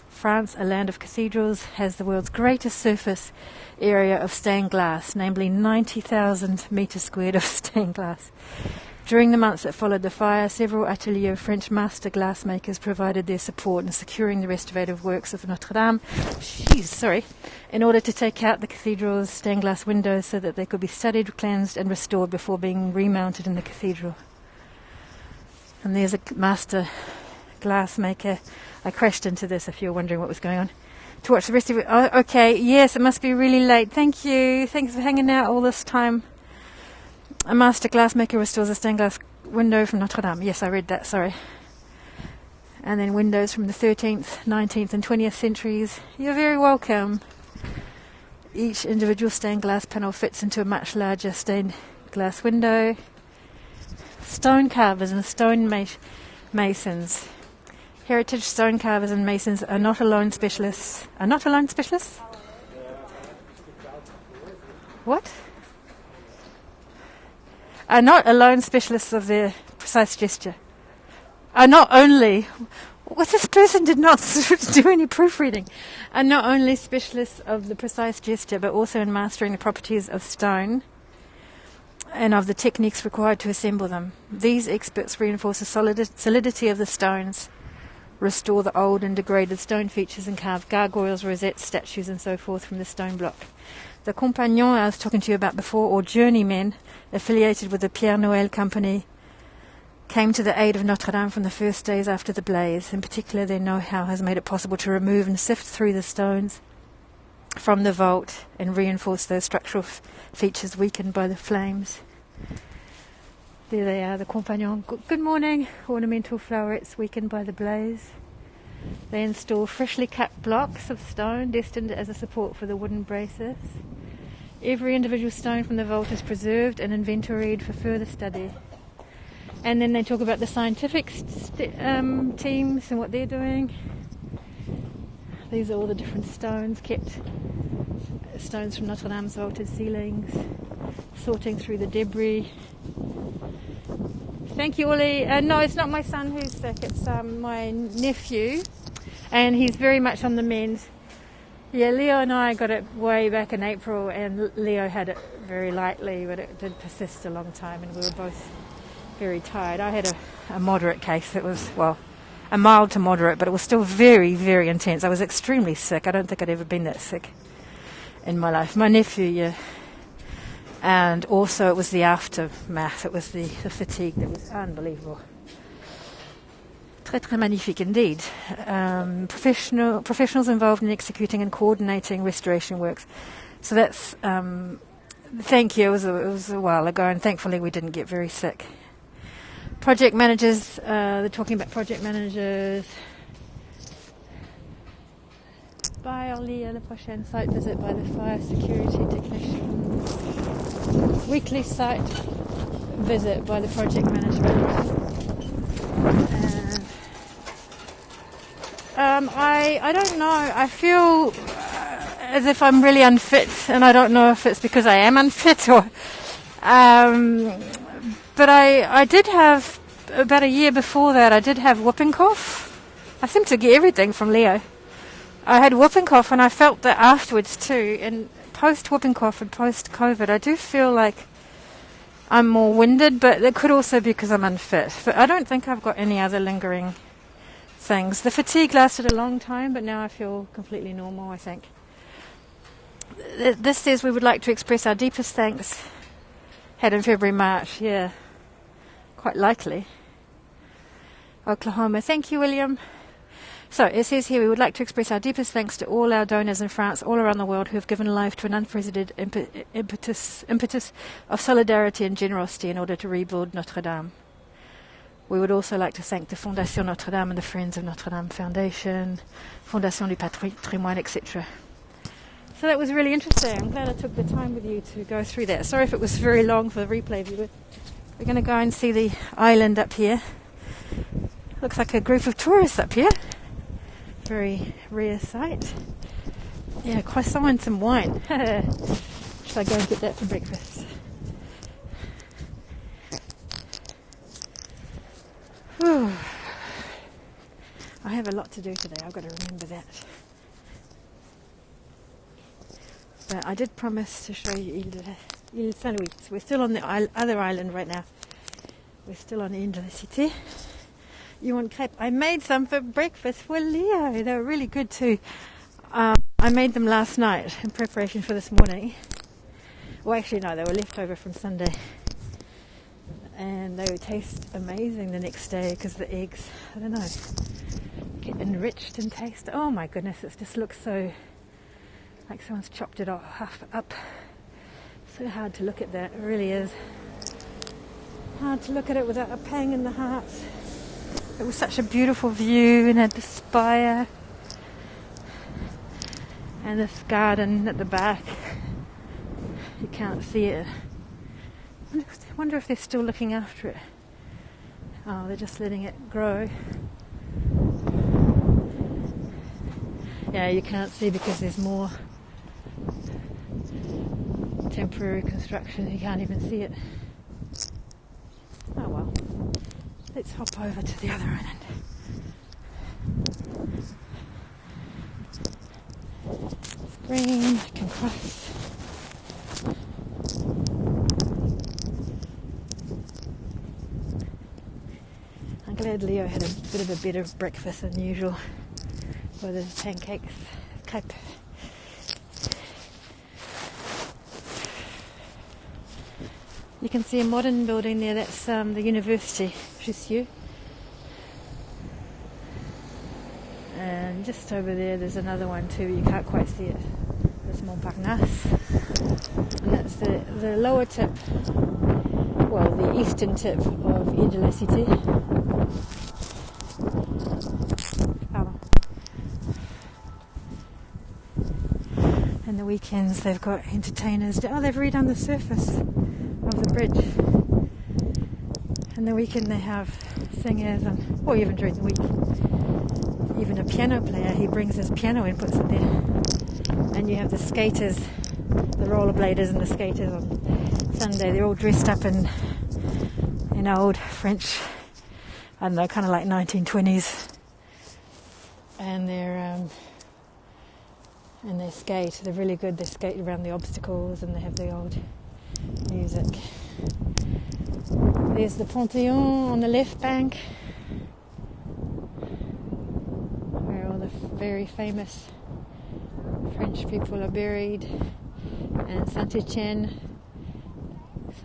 France, a land of cathedrals, has the world's greatest surface area of stained glass, namely 90,000 metres squared of stained glass. During the months that followed the fire, several atelier French master glass makers provided their support in securing the restorative works of Notre Dame, in order to take out the cathedral's stained glass windows so that they could be studied, cleansed and restored before being remounted in the cathedral. And there's a master glass maker. I crashed into this if you're wondering what was going on. To watch the rest of it. Oh, okay, yes, it must be really late. Thank you. Thanks for hanging out all this time. A master glassmaker restores a stained glass window from Notre Dame. Yes, I read that, sorry. And then windows from the 13th, 19th and 20th centuries. You're very welcome. Each individual stained glass panel fits into a much larger stained glass window. Stone carvers and stone masons. Heritage stone carvers and masons are not alone specialists. Are not alone specialists? What? Are not alone specialists of their precise gesture. Are not only... Well, this person did not do any proofreading. Are not only specialists of the precise gesture, but also in mastering the properties of stone and of the techniques required to assemble them. These experts reinforce the solidity of the stones, restore the old and degraded stone features, and carve gargoyles, rosettes, statues and so forth from the stone block. The compagnons I was talking to you about before, or journeymen affiliated with the Pierre Noël Company, came to the aid of Notre Dame from the first days after the blaze. In particular, their know-how has made it possible to remove and sift through the stones from the vault and reinforce those structural features weakened by the flames. There they are, the compagnons. Good morning. Ornamental flowerets weakened by the blaze. They install freshly cut blocks of stone destined as a support for the wooden braces. Every individual stone from the vault is preserved and inventoried for further study. And then they talk about the scientific teams and what they're doing. These are all the different stones kept. Stones from Notre Dame's vaulted ceilings. Sorting through the debris. Thank you, Ollie. No, it's not my son who's sick. It's my nephew. And he's very much on the mend. Yeah, Leo and I got it way back in April. And Leo had it very lightly, but it did persist a long time. And we were both very tired. I had a moderate case. It was, well, a mild to moderate, but it was still very, very intense. I was extremely sick. I don't think I'd ever been that sick in my life. My nephew, yeah. And also it was the aftermath. It was the fatigue that was unbelievable. Très, très magnifique indeed. Professionals involved in executing and coordinating restoration works. So that's, thank you. It was a while ago, and thankfully we didn't get very sick. Project managers, they're talking about project managers. Bye, Ollie, à la prochaine. Site visit by the fire security technicians. Weekly site visit by the project management. And I don't know. I feel as if I'm really unfit, and I don't know if it's because I am unfit or... But I did have, about a year before that, I did have whooping cough. I seem to get everything from Leo. I had whooping cough, and I felt that afterwards too. And post whooping cough and post COVID, I do feel like I'm more winded, but it could also be because I'm unfit. But I don't think I've got any other lingering things. The fatigue lasted a long time, but now I feel completely normal, I think. This says we would like to express our deepest thanks. Had in February, March, yeah. Quite likely. Oklahoma. Thank you, William. So it says here we would like to express our deepest thanks to all our donors in France, all around the world, who have given life to an unprecedented impetus of solidarity and generosity in order to rebuild Notre Dame. We would also like to thank the Fondation Notre Dame and the Friends of Notre Dame Foundation, Fondation du Patrimoine, etc. So that was really interesting. I'm glad I took the time with you to go through that. Sorry if it was very long for the replay view. We're going to go and see the island up here. Looks like a group of tourists up here. Very rare sight. Yeah, croissant and some wine. Should I go and get that for breakfast? Whew. I have a lot to do today. I've got to remember that. But I did promise to show you Ile Saint-Louis. So we're still on the other island right now. We're still on Ile de la Cité. You want crepe? I made some for breakfast for Leo. They were really good too. I made them last night in preparation for this morning. Well, actually no, they were left over from Sunday. And they would taste amazing the next day because the eggs, I don't know, get enriched in taste. Oh my goodness, it just looks so like someone's chopped it off up. So hard to look at that, it really is. Hard to look at it without a pang in the heart. It was such a beautiful view and had the spire and this garden at the back. You can't see it. I wonder if they're still looking after it. Oh, they're just letting it grow. Yeah, you can't see because there's more temporary construction. You can't even see it. Oh well. Let's hop over to the other island. It's green, I can cross. I'm glad Leo had a bit of a better breakfast than usual with his pancakes, crepe. You can see a modern building there, that's the university, Jussieu. And just over there there's another one too, you can't quite see it. There's Montparnasse. And that's the lower tip, well, the eastern tip of Ile de la Cité. Pardon. And the weekends they've got entertainers. Oh, they've redone the surface of the bridge. And the weekend they have singers, and or even during the week, even a piano player. He brings his piano and puts it there. And you have the skaters, the rollerbladers and the skaters on Sunday. They're all dressed up in old French, I don't know, kind of like 1920s. And they skate. They're really good. They skate around the obstacles and they have the old music. There's the Panthéon on the left bank, where all the very famous French people are buried, and Saint-Etienne,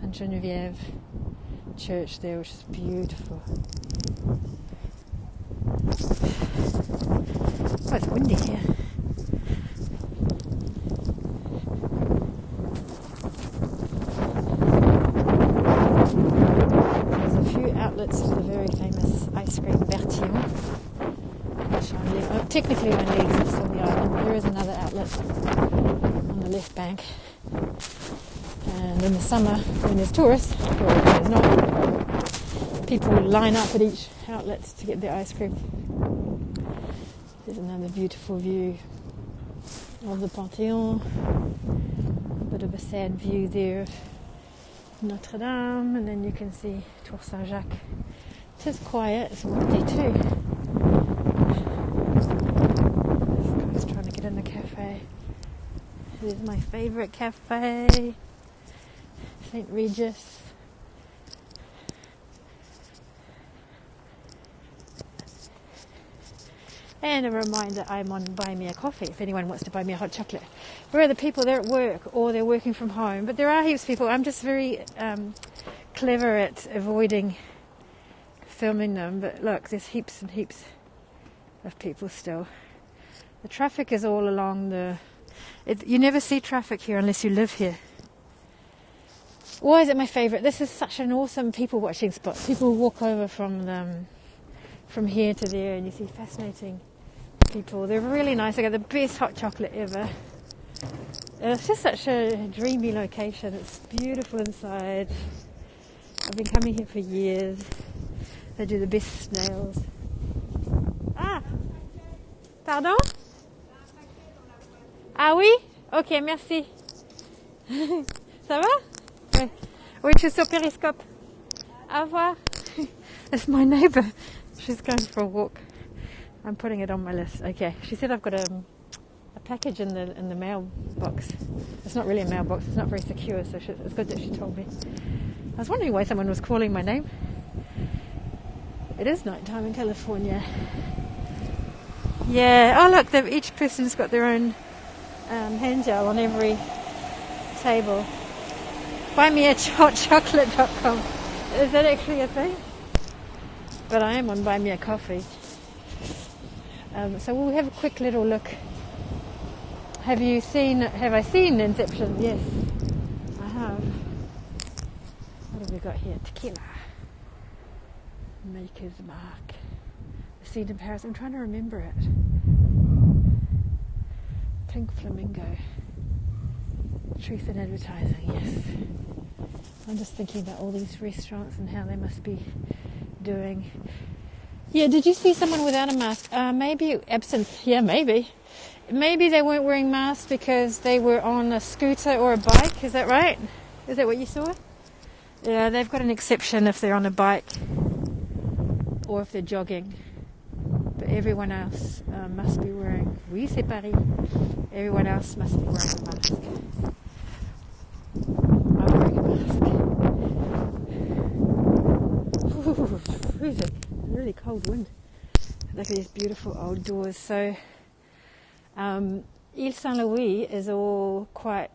Sainte-Geneviève church there, which is beautiful. Oh, it's windy here. There's a few outlets for the very famous ice cream Bertillon, which technically only exists on the island. There is another outlet on the left bank. And in the summer, when there's tourists, or when there's not, people line up at each outlet to get their ice cream. There's another beautiful view of the Panthéon. A bit of a sad view there of Notre Dame, and then you can see Tour Saint-Jacques. It is quiet, it's windy too. This guy's trying to get in the cafe. This is my favourite cafe, St. Regis. And a reminder, I'm on Buy Me a Coffee if anyone wants to buy me a hot chocolate. Where are the people? They're at work or they're working from home. But there are heaps of people. I'm just very clever at avoiding filming them. But look, there's heaps and heaps of people still. The traffic is all along you never see traffic here unless you live here. Why is it my favourite? This is such an awesome people watching spot. People walk over from here to there and you see fascinating people. They're really nice. They got the best hot chocolate ever. And it's just such a dreamy location. It's beautiful inside. I've been coming here for years. They do the best snails. Ah! Pardon? Ah oui? Ok, merci. Ça va? Oui. Oui, je suis sur Périscope. Au revoir. That's my neighbour. She's going for a walk. I'm putting it on my list. Okay. She said I've got a package in the mailbox. It's not really a mailbox. It's not very secure, so it's good that she told me. I was wondering why someone was calling my name. It is nighttime in California. Yeah. Oh, look. Each person's got their own hand gel on every table. BuyMeAHotChocolate.com. Is that actually a thing? But I am on Buy Me a Coffee. So we'll have a quick little look. Have I seen Inception? Yes, I have. What have we got here? Tequila. Maker's Mark. scene in Paris. I'm trying to remember it. Pink Flamingo. Truth in Advertising, yes. I'm just thinking about all these restaurants and how they must be doing. Yeah, did you see someone without a mask? Maybe absent. Yeah, maybe. Maybe they weren't wearing masks because they were on a scooter or a bike. Is that right? Is that what you saw? Yeah, they've got an exception if they're on a bike or if they're jogging. But everyone else must be wearing. Oui, c'est Paris. Everyone else must be wearing a mask. I'm wearing a mask. Ooh, freezing. Really cold wind. Look at these beautiful old doors. So, Ile Saint-Louis is all quite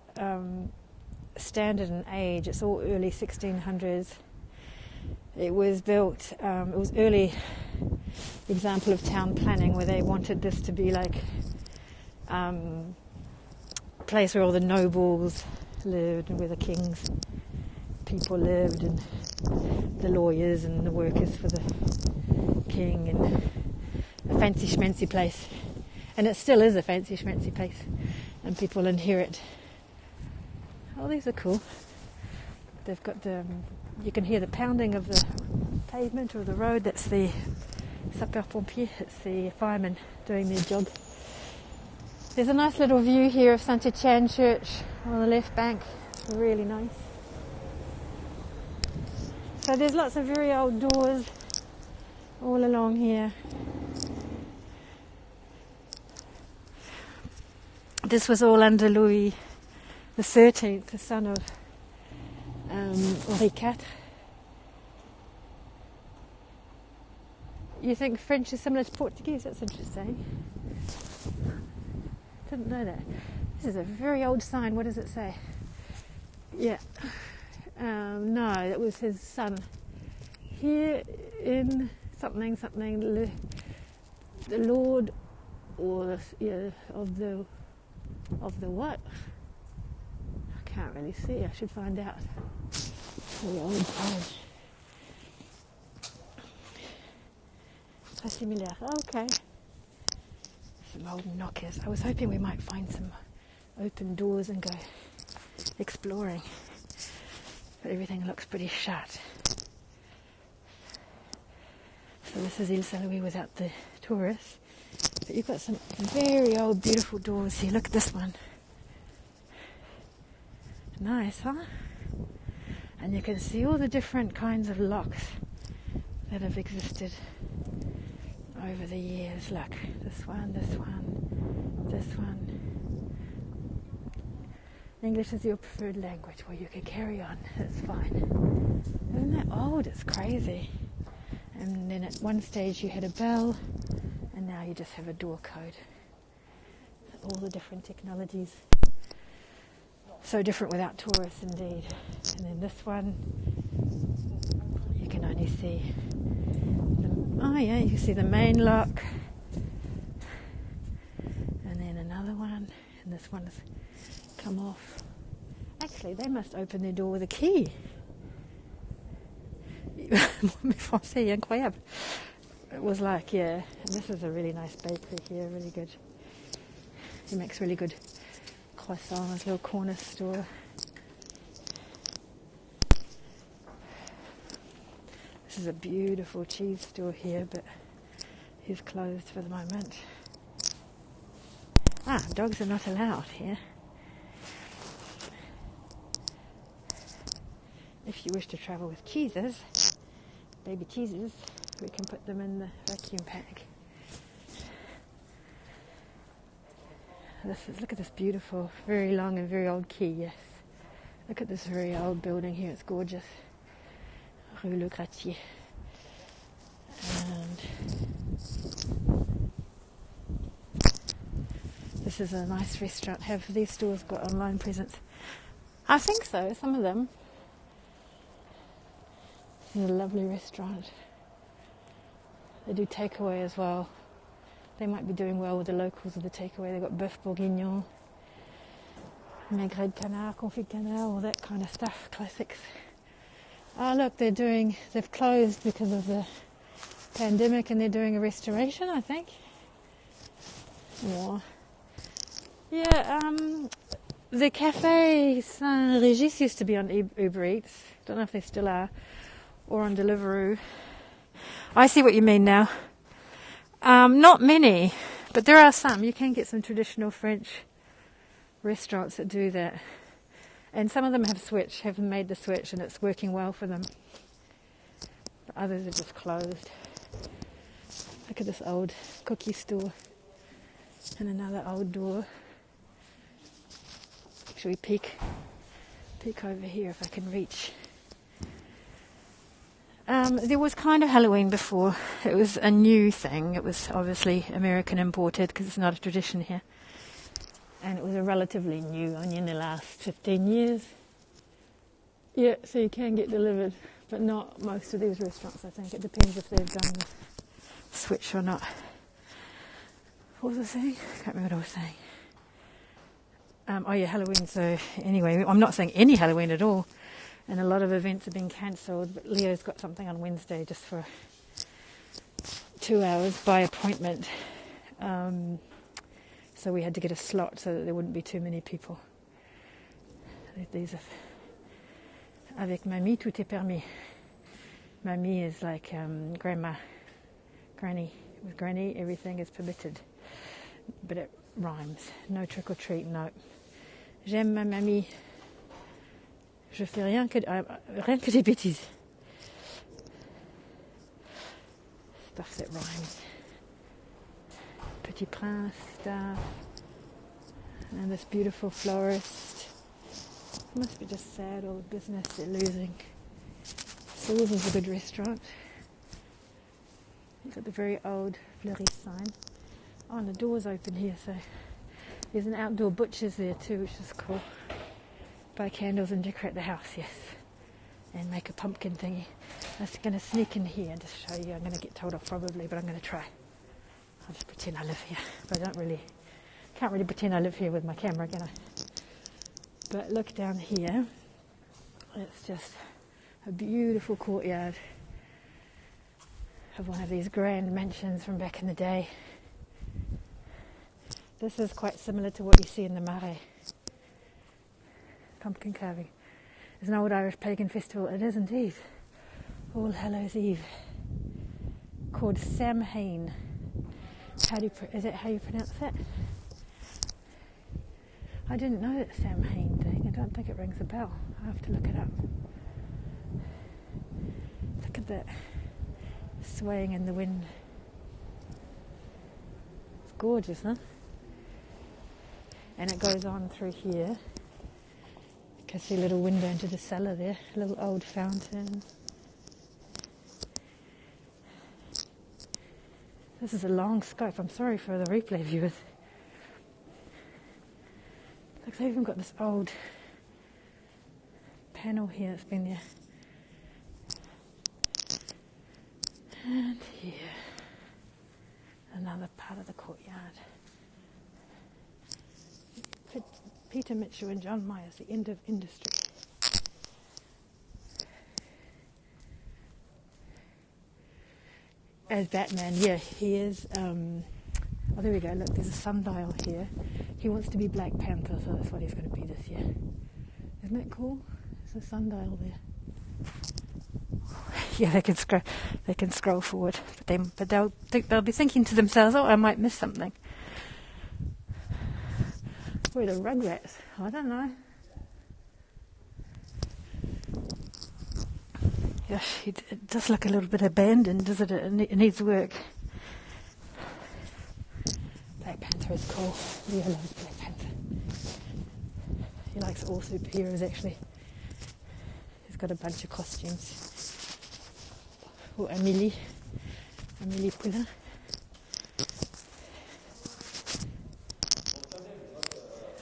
standard in age. It's all early 1600s. It was built, it was early example of town planning where they wanted this to be like a place where all the nobles lived and where the king's people lived and the lawyers and the workers for the king, and a fancy schmancy place. And it still is a fancy schmancy place, and people inherit. Oh, these are cool. They've got you can hear the pounding of the pavement or the road. That's the sapeurs-pompiers, it's the firemen doing their job. There's a nice little view here of Saint-Etienne Church on the left bank. It's really nice. So there's lots of very old doors all along here. This was all under Louis XIII, the son of Henri IV. You think French is similar to Portuguese? That's interesting. Didn't know that. This is a very old sign. What does it say? Yeah. No, that was his son. Here in something, the Lord, or of the what? I can't really see. I should find out. The old page. Très similaire. Okay. Some old knockers. I was hoping we might find some open doors and go exploring, but everything looks pretty shut. So this is Ile Saint-Louis without the tourists. But you've got some very old, beautiful doors here. Look at this one. Nice, huh? And you can see all the different kinds of locks that have existed over the years. Look, this one, this one, this one. English is your preferred language. Well, you can carry on. It's fine. Isn't that old? It's crazy. And then at one stage you had a bell, and now you just have a door code. All the different technologies. So different without tourists, indeed. And then this one, you can only see you can see the main lock. And then another one, and this one's come off. Actually, they must open their door with a key. Mes français est incroyable. It was like, yeah, and this is a really nice bakery here, really good. He makes really good croissants, little corner store. This is a beautiful cheese store here, but he's closed for the moment. Dogs are not allowed here. If you wish to travel with cheeses, baby cheeses, we can put them in the vacuum pack. Look at this beautiful, very long and very old quay, yes. Look at this very old building here, it's gorgeous. Rue Le Gratier. And this is a nice restaurant. Have these stores got online presence? I think so, some of them. This is a lovely restaurant. They do takeaway as well. They might be doing well with the locals of the takeaway. They've got bœuf bourguignon, maigret de canard, confit de canard, all that kind of stuff, classics. Look, they've closed because of the pandemic, and they're doing a restoration, I think. Or the Cafe Saint Regis used to be on Uber Eats. Don't know if they still are, or on Deliveroo. I see what you mean now. Not many, but there are some. You can get some traditional French restaurants that do that, and some of them have made the switch, and it's working well for them. But others are just closed. Look at this old cookie store, and another old door. Should we peek over here if I can reach? There was kind of Halloween before. It was a new thing. It was obviously American imported because it's not a tradition here. And it was a relatively new, only in the last 15 years. Yeah, so you can get delivered, but not most of these restaurants, I think. It depends if they've done the switch or not. What was I saying? I can't remember what I was saying. Halloween. So anyway, I'm not saying any Halloween at all. And a lot of events have been cancelled, but Leo's got something on Wednesday just for 2 hours by appointment. So we had to get a slot so that there wouldn't be too many people. These are avec mamie, tout est permis. Mamie is like grandma, granny. With granny, everything is permitted. But it rhymes. No trick or treat, no. J'aime ma mamie. Je fais rien que des bêtises. Stuff that rhymes. Petit Prince stuff. And this beautiful florist. It must be just sad, all the business they're losing. Souls is a good restaurant. You've got the very old Fleury sign. Oh, and the door's open here, so there's an outdoor butcher's there too, which is cool. Buy candles and decorate the house, yes. And make a pumpkin thingy. I was going to sneak in here and just show you. I'm going to get told off probably, but I'm going to try. I'll just pretend I live here. But can't really pretend I live here with my camera, can I? But look down here. It's just a beautiful courtyard of one of these grand mansions from back in the day. This is quite similar to what you see in the Marais. Pumpkin carving. It's an old Irish pagan festival. It is indeed. All Hallows Eve. Called Samhain. Is that how you pronounce that? I didn't know that Samhain thing. I don't think it rings a bell. I have to look it up. Look at that. Swaying in the wind. It's gorgeous, huh? And it goes on through here. You can see a little window into the cellar there, a little old fountain. This is a long scope. I'm sorry for the replay viewers. Look, they've even got this old panel here that's been there. And here, another part of the courtyard. Peter Mitchell and John Myers, The End of Industry. As Batman, yeah, he is. Oh, there we go. Look, there's a sundial here. He wants to be Black Panther, so that's what he's going to be this year. Isn't that cool? There's a sundial there. Yeah, they can scroll forward, but they'll be thinking to themselves, "Oh, I might miss something." Where are the Rugrats? I don't know. Gosh, it does look a little bit abandoned, does it? It needs work. Black Panther is cool. Leo loves Black Panther. He likes all superheroes, actually. He's got a bunch of costumes. Oh, Amélie Poulain.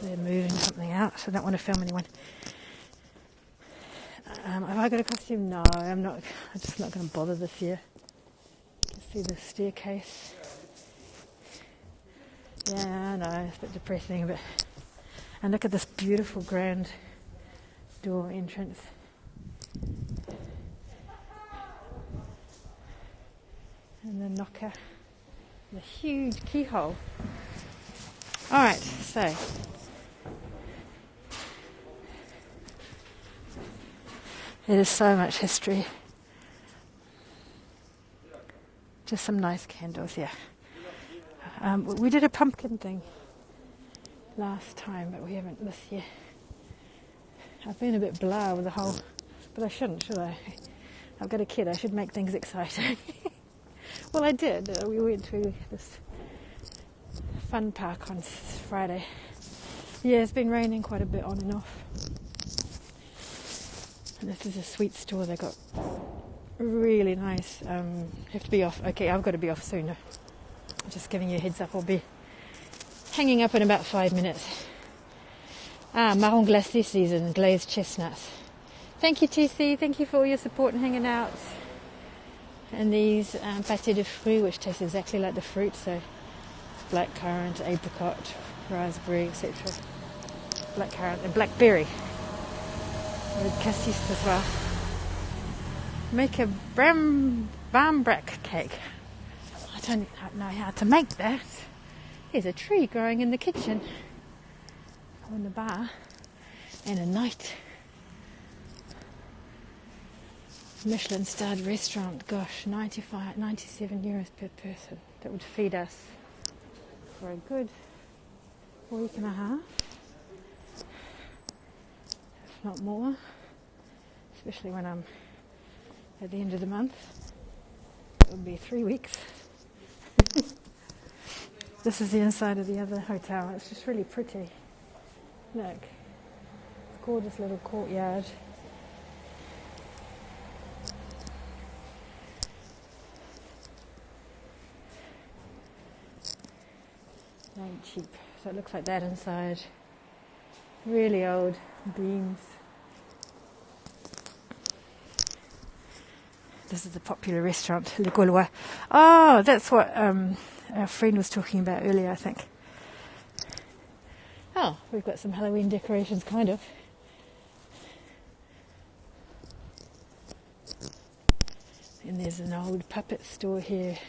They're moving something out, so I don't want to film anyone. Have I got a costume? No, I'm not. I'm just not going to bother this year. You can see the staircase. Yeah, I know, it's a bit depressing, but... And look at this beautiful grand door entrance. And the knocker. The huge keyhole. Alright, so it is so much history. Just some nice candles, yeah. We did a pumpkin thing last time, but we haven't this year. I've been a bit blah with the whole, but I shouldn't, should I? I've got a kid, I should make things exciting. Well, I did. We went to this fun park on Friday. Yeah, it's been raining quite a bit on and off. And this is a sweet store. They got really nice. Have to be off. Okay, I've got to be off soon. Just giving you a heads up. I'll be hanging up in about 5 minutes. Marron glacé season, glazed chestnuts. Thank you, TC. Thank you for all your support and hanging out. And these pâté de fruits, which taste exactly like the fruit. So blackcurrant, apricot, raspberry, etc. Blackcurrant and blackberry. With cassis as well. Make a barmbrack cake. I don't know how to make that. There's a tree growing in the kitchen. Or in the bar. And a night. Michelin starred restaurant. Gosh, 97 euros per person. That would feed us for a good week and a half. If not more. Especially when I'm at the end of the month. It would be 3 weeks. This is the inside of the other hotel. It's just really pretty. Look. Gorgeous little courtyard. Ain't cheap. So it looks like that inside. Really old beams. This is a popular restaurant, Le Gaulois. Oh, that's what our friend was talking about earlier, I think. Oh, we've got some Halloween decorations, kind of. And there's an old puppet store here.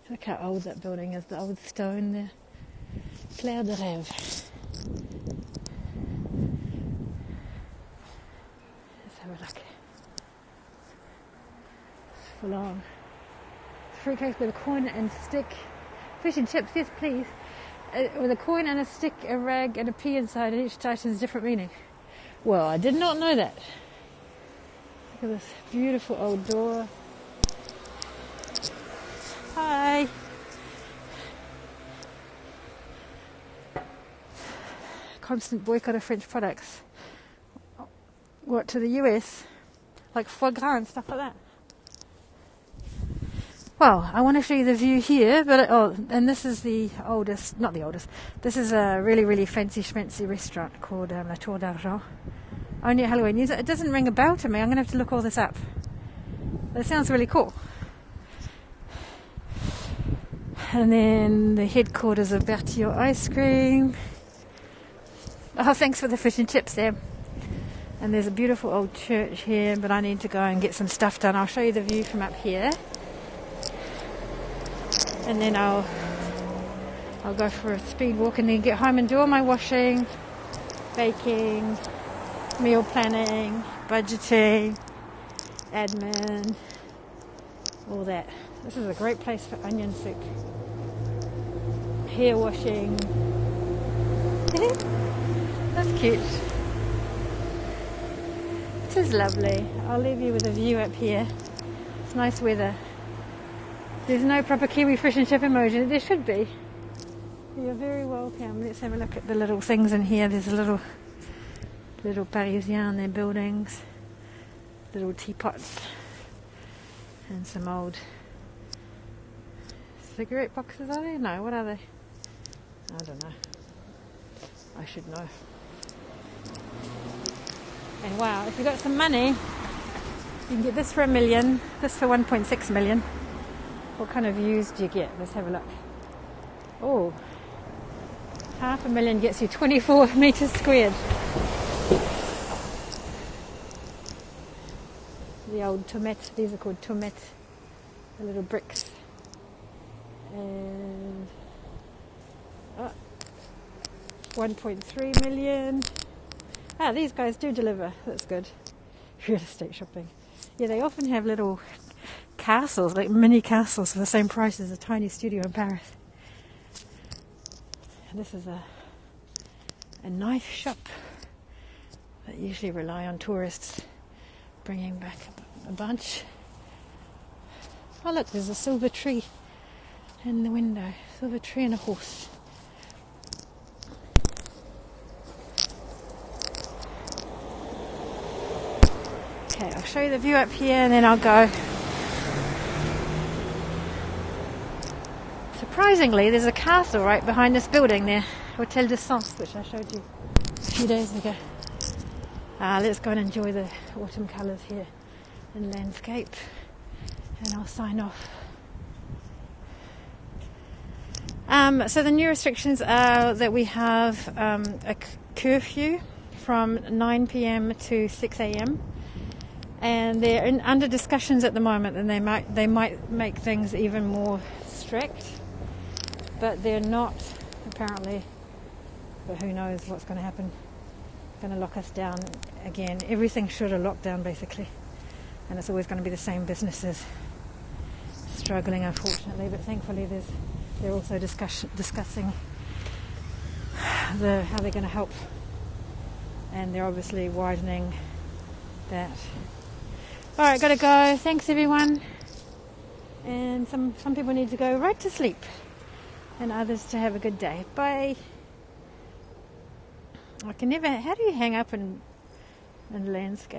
Look how old that building is, the old stone there. Clair de Rêve. Let's have a look. It's full on. Fruitcake with a coin and stick. Fish and chips, yes please. With a coin and a stick, a rag and a pea inside, and each item has different meaning. Well, I did not know that. Look at this beautiful old door. Hi. Constant boycott of French products. What, to the US? Like foie gras and stuff like that? Well, I want to show you the view here, but and this is the oldest, not the oldest, this is a really, really fancy schmancy restaurant called La Tour d'Argent. Only at Halloween. It doesn't ring a bell to me. I'm going to have to look all this up. That sounds really cool. And then the headquarters of Bertillon Ice Cream. Oh, thanks for the fish and chips there. And there's a beautiful old church here, but I need to go and get some stuff done. I'll show you the view from up here. And then I'll go for a speed walk and then get home and do all my washing, baking, meal planning, budgeting, admin, all that. This is a great place for onion soup. Hair washing. That's cute. This is lovely. I'll leave you with a view up here. It's nice weather. There's no proper Kiwi fish and chip emoji. There should be. You're very welcome. Let's have a look at the little things in here. There's a little Parisien in their buildings. Little teapots. And some old cigarette boxes, are they? No, what are they? I don't know. I should know. And wow, if you've got some money, you can get this for $1 million, this for 1.6 million. What kind of views do you get? Let's have a look. Oh, $500,000 gets you 24 meters squared. The old tomates, these are called tomates. the little bricks. And 1.3 million. These guys do deliver. That's good. Real estate shopping. Yeah, they often have little castles, like mini castles, for the same price as a tiny studio in Paris. And this is a knife shop that usually rely on tourists bringing back a bunch. Oh look, there's a silver tree in the window. Silver tree and a horse. Okay, I'll show you the view up here and then I'll go. Surprisingly, there's a castle right behind this building there, Hotel de Sens, which I showed you a few days ago. Let's go and enjoy the autumn colours here in landscape, and I'll sign off. So the new restrictions are that we have a curfew from 9 p.m. to 6 a.m. and they're under discussions at the moment, and they might make things even more strict, but they're not apparently. But who knows what's going to happen? Going to lock us down again. Everything should have locked down basically, and it's always going to be the same businesses struggling, unfortunately. But thankfully, they're also discussing how they're going to help, and they're obviously widening that. All right, gotta go. Thanks everyone. And some people need to go right to sleep, and others to have a good day. Bye. I can never. How do you hang up in landscape?